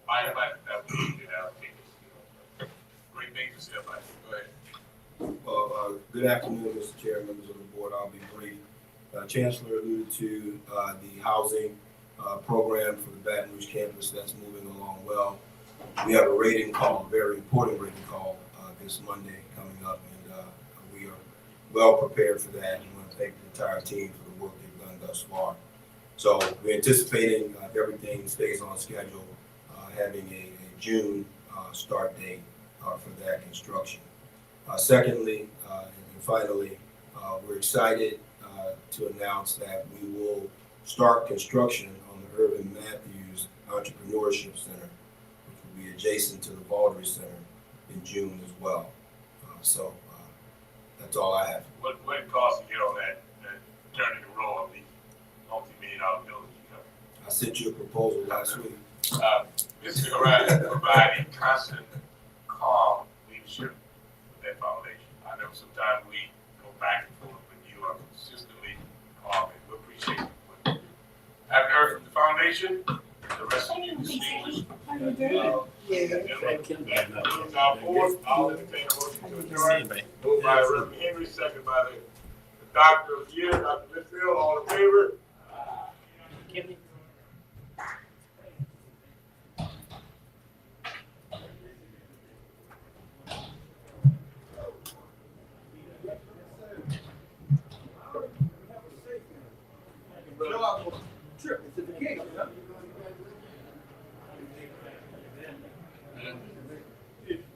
mighty fact that we did our tickets. Great things to say about you. Go ahead. Well, good afternoon, Mr. Chair, members of the board. I'll be brief. Chancellor alluded to the housing program for the Baton Rouge campus that's moving along well. We have a rating call, a very important rating call this Monday coming up, and we are well prepared for that. We want to thank the entire team for the work they've done thus far. So we're anticipating if everything stays on schedule, having a June start date for that construction. Secondly, and finally, we're excited to announce that we will start construction on the Urban Matthews Entrepreneurship Center, which will be adjacent to the Baldry Center in June as well. So That's all I have. What it costs to get on that turning the road on the multi-million-dollar building you got? I sent you a proposal last week. This is providing constant, calm leadership with that foundation. I know sometimes we go back and forth, but you are consistently calm, and we appreciate it. I've heard from the foundation, the rest of you distinguished. How you doing? That concludes our board. I'll entertain a motion to adjourn. Moved by Reverend Henry, second by the doctor of the year, Dr. Litchfield, all in favor?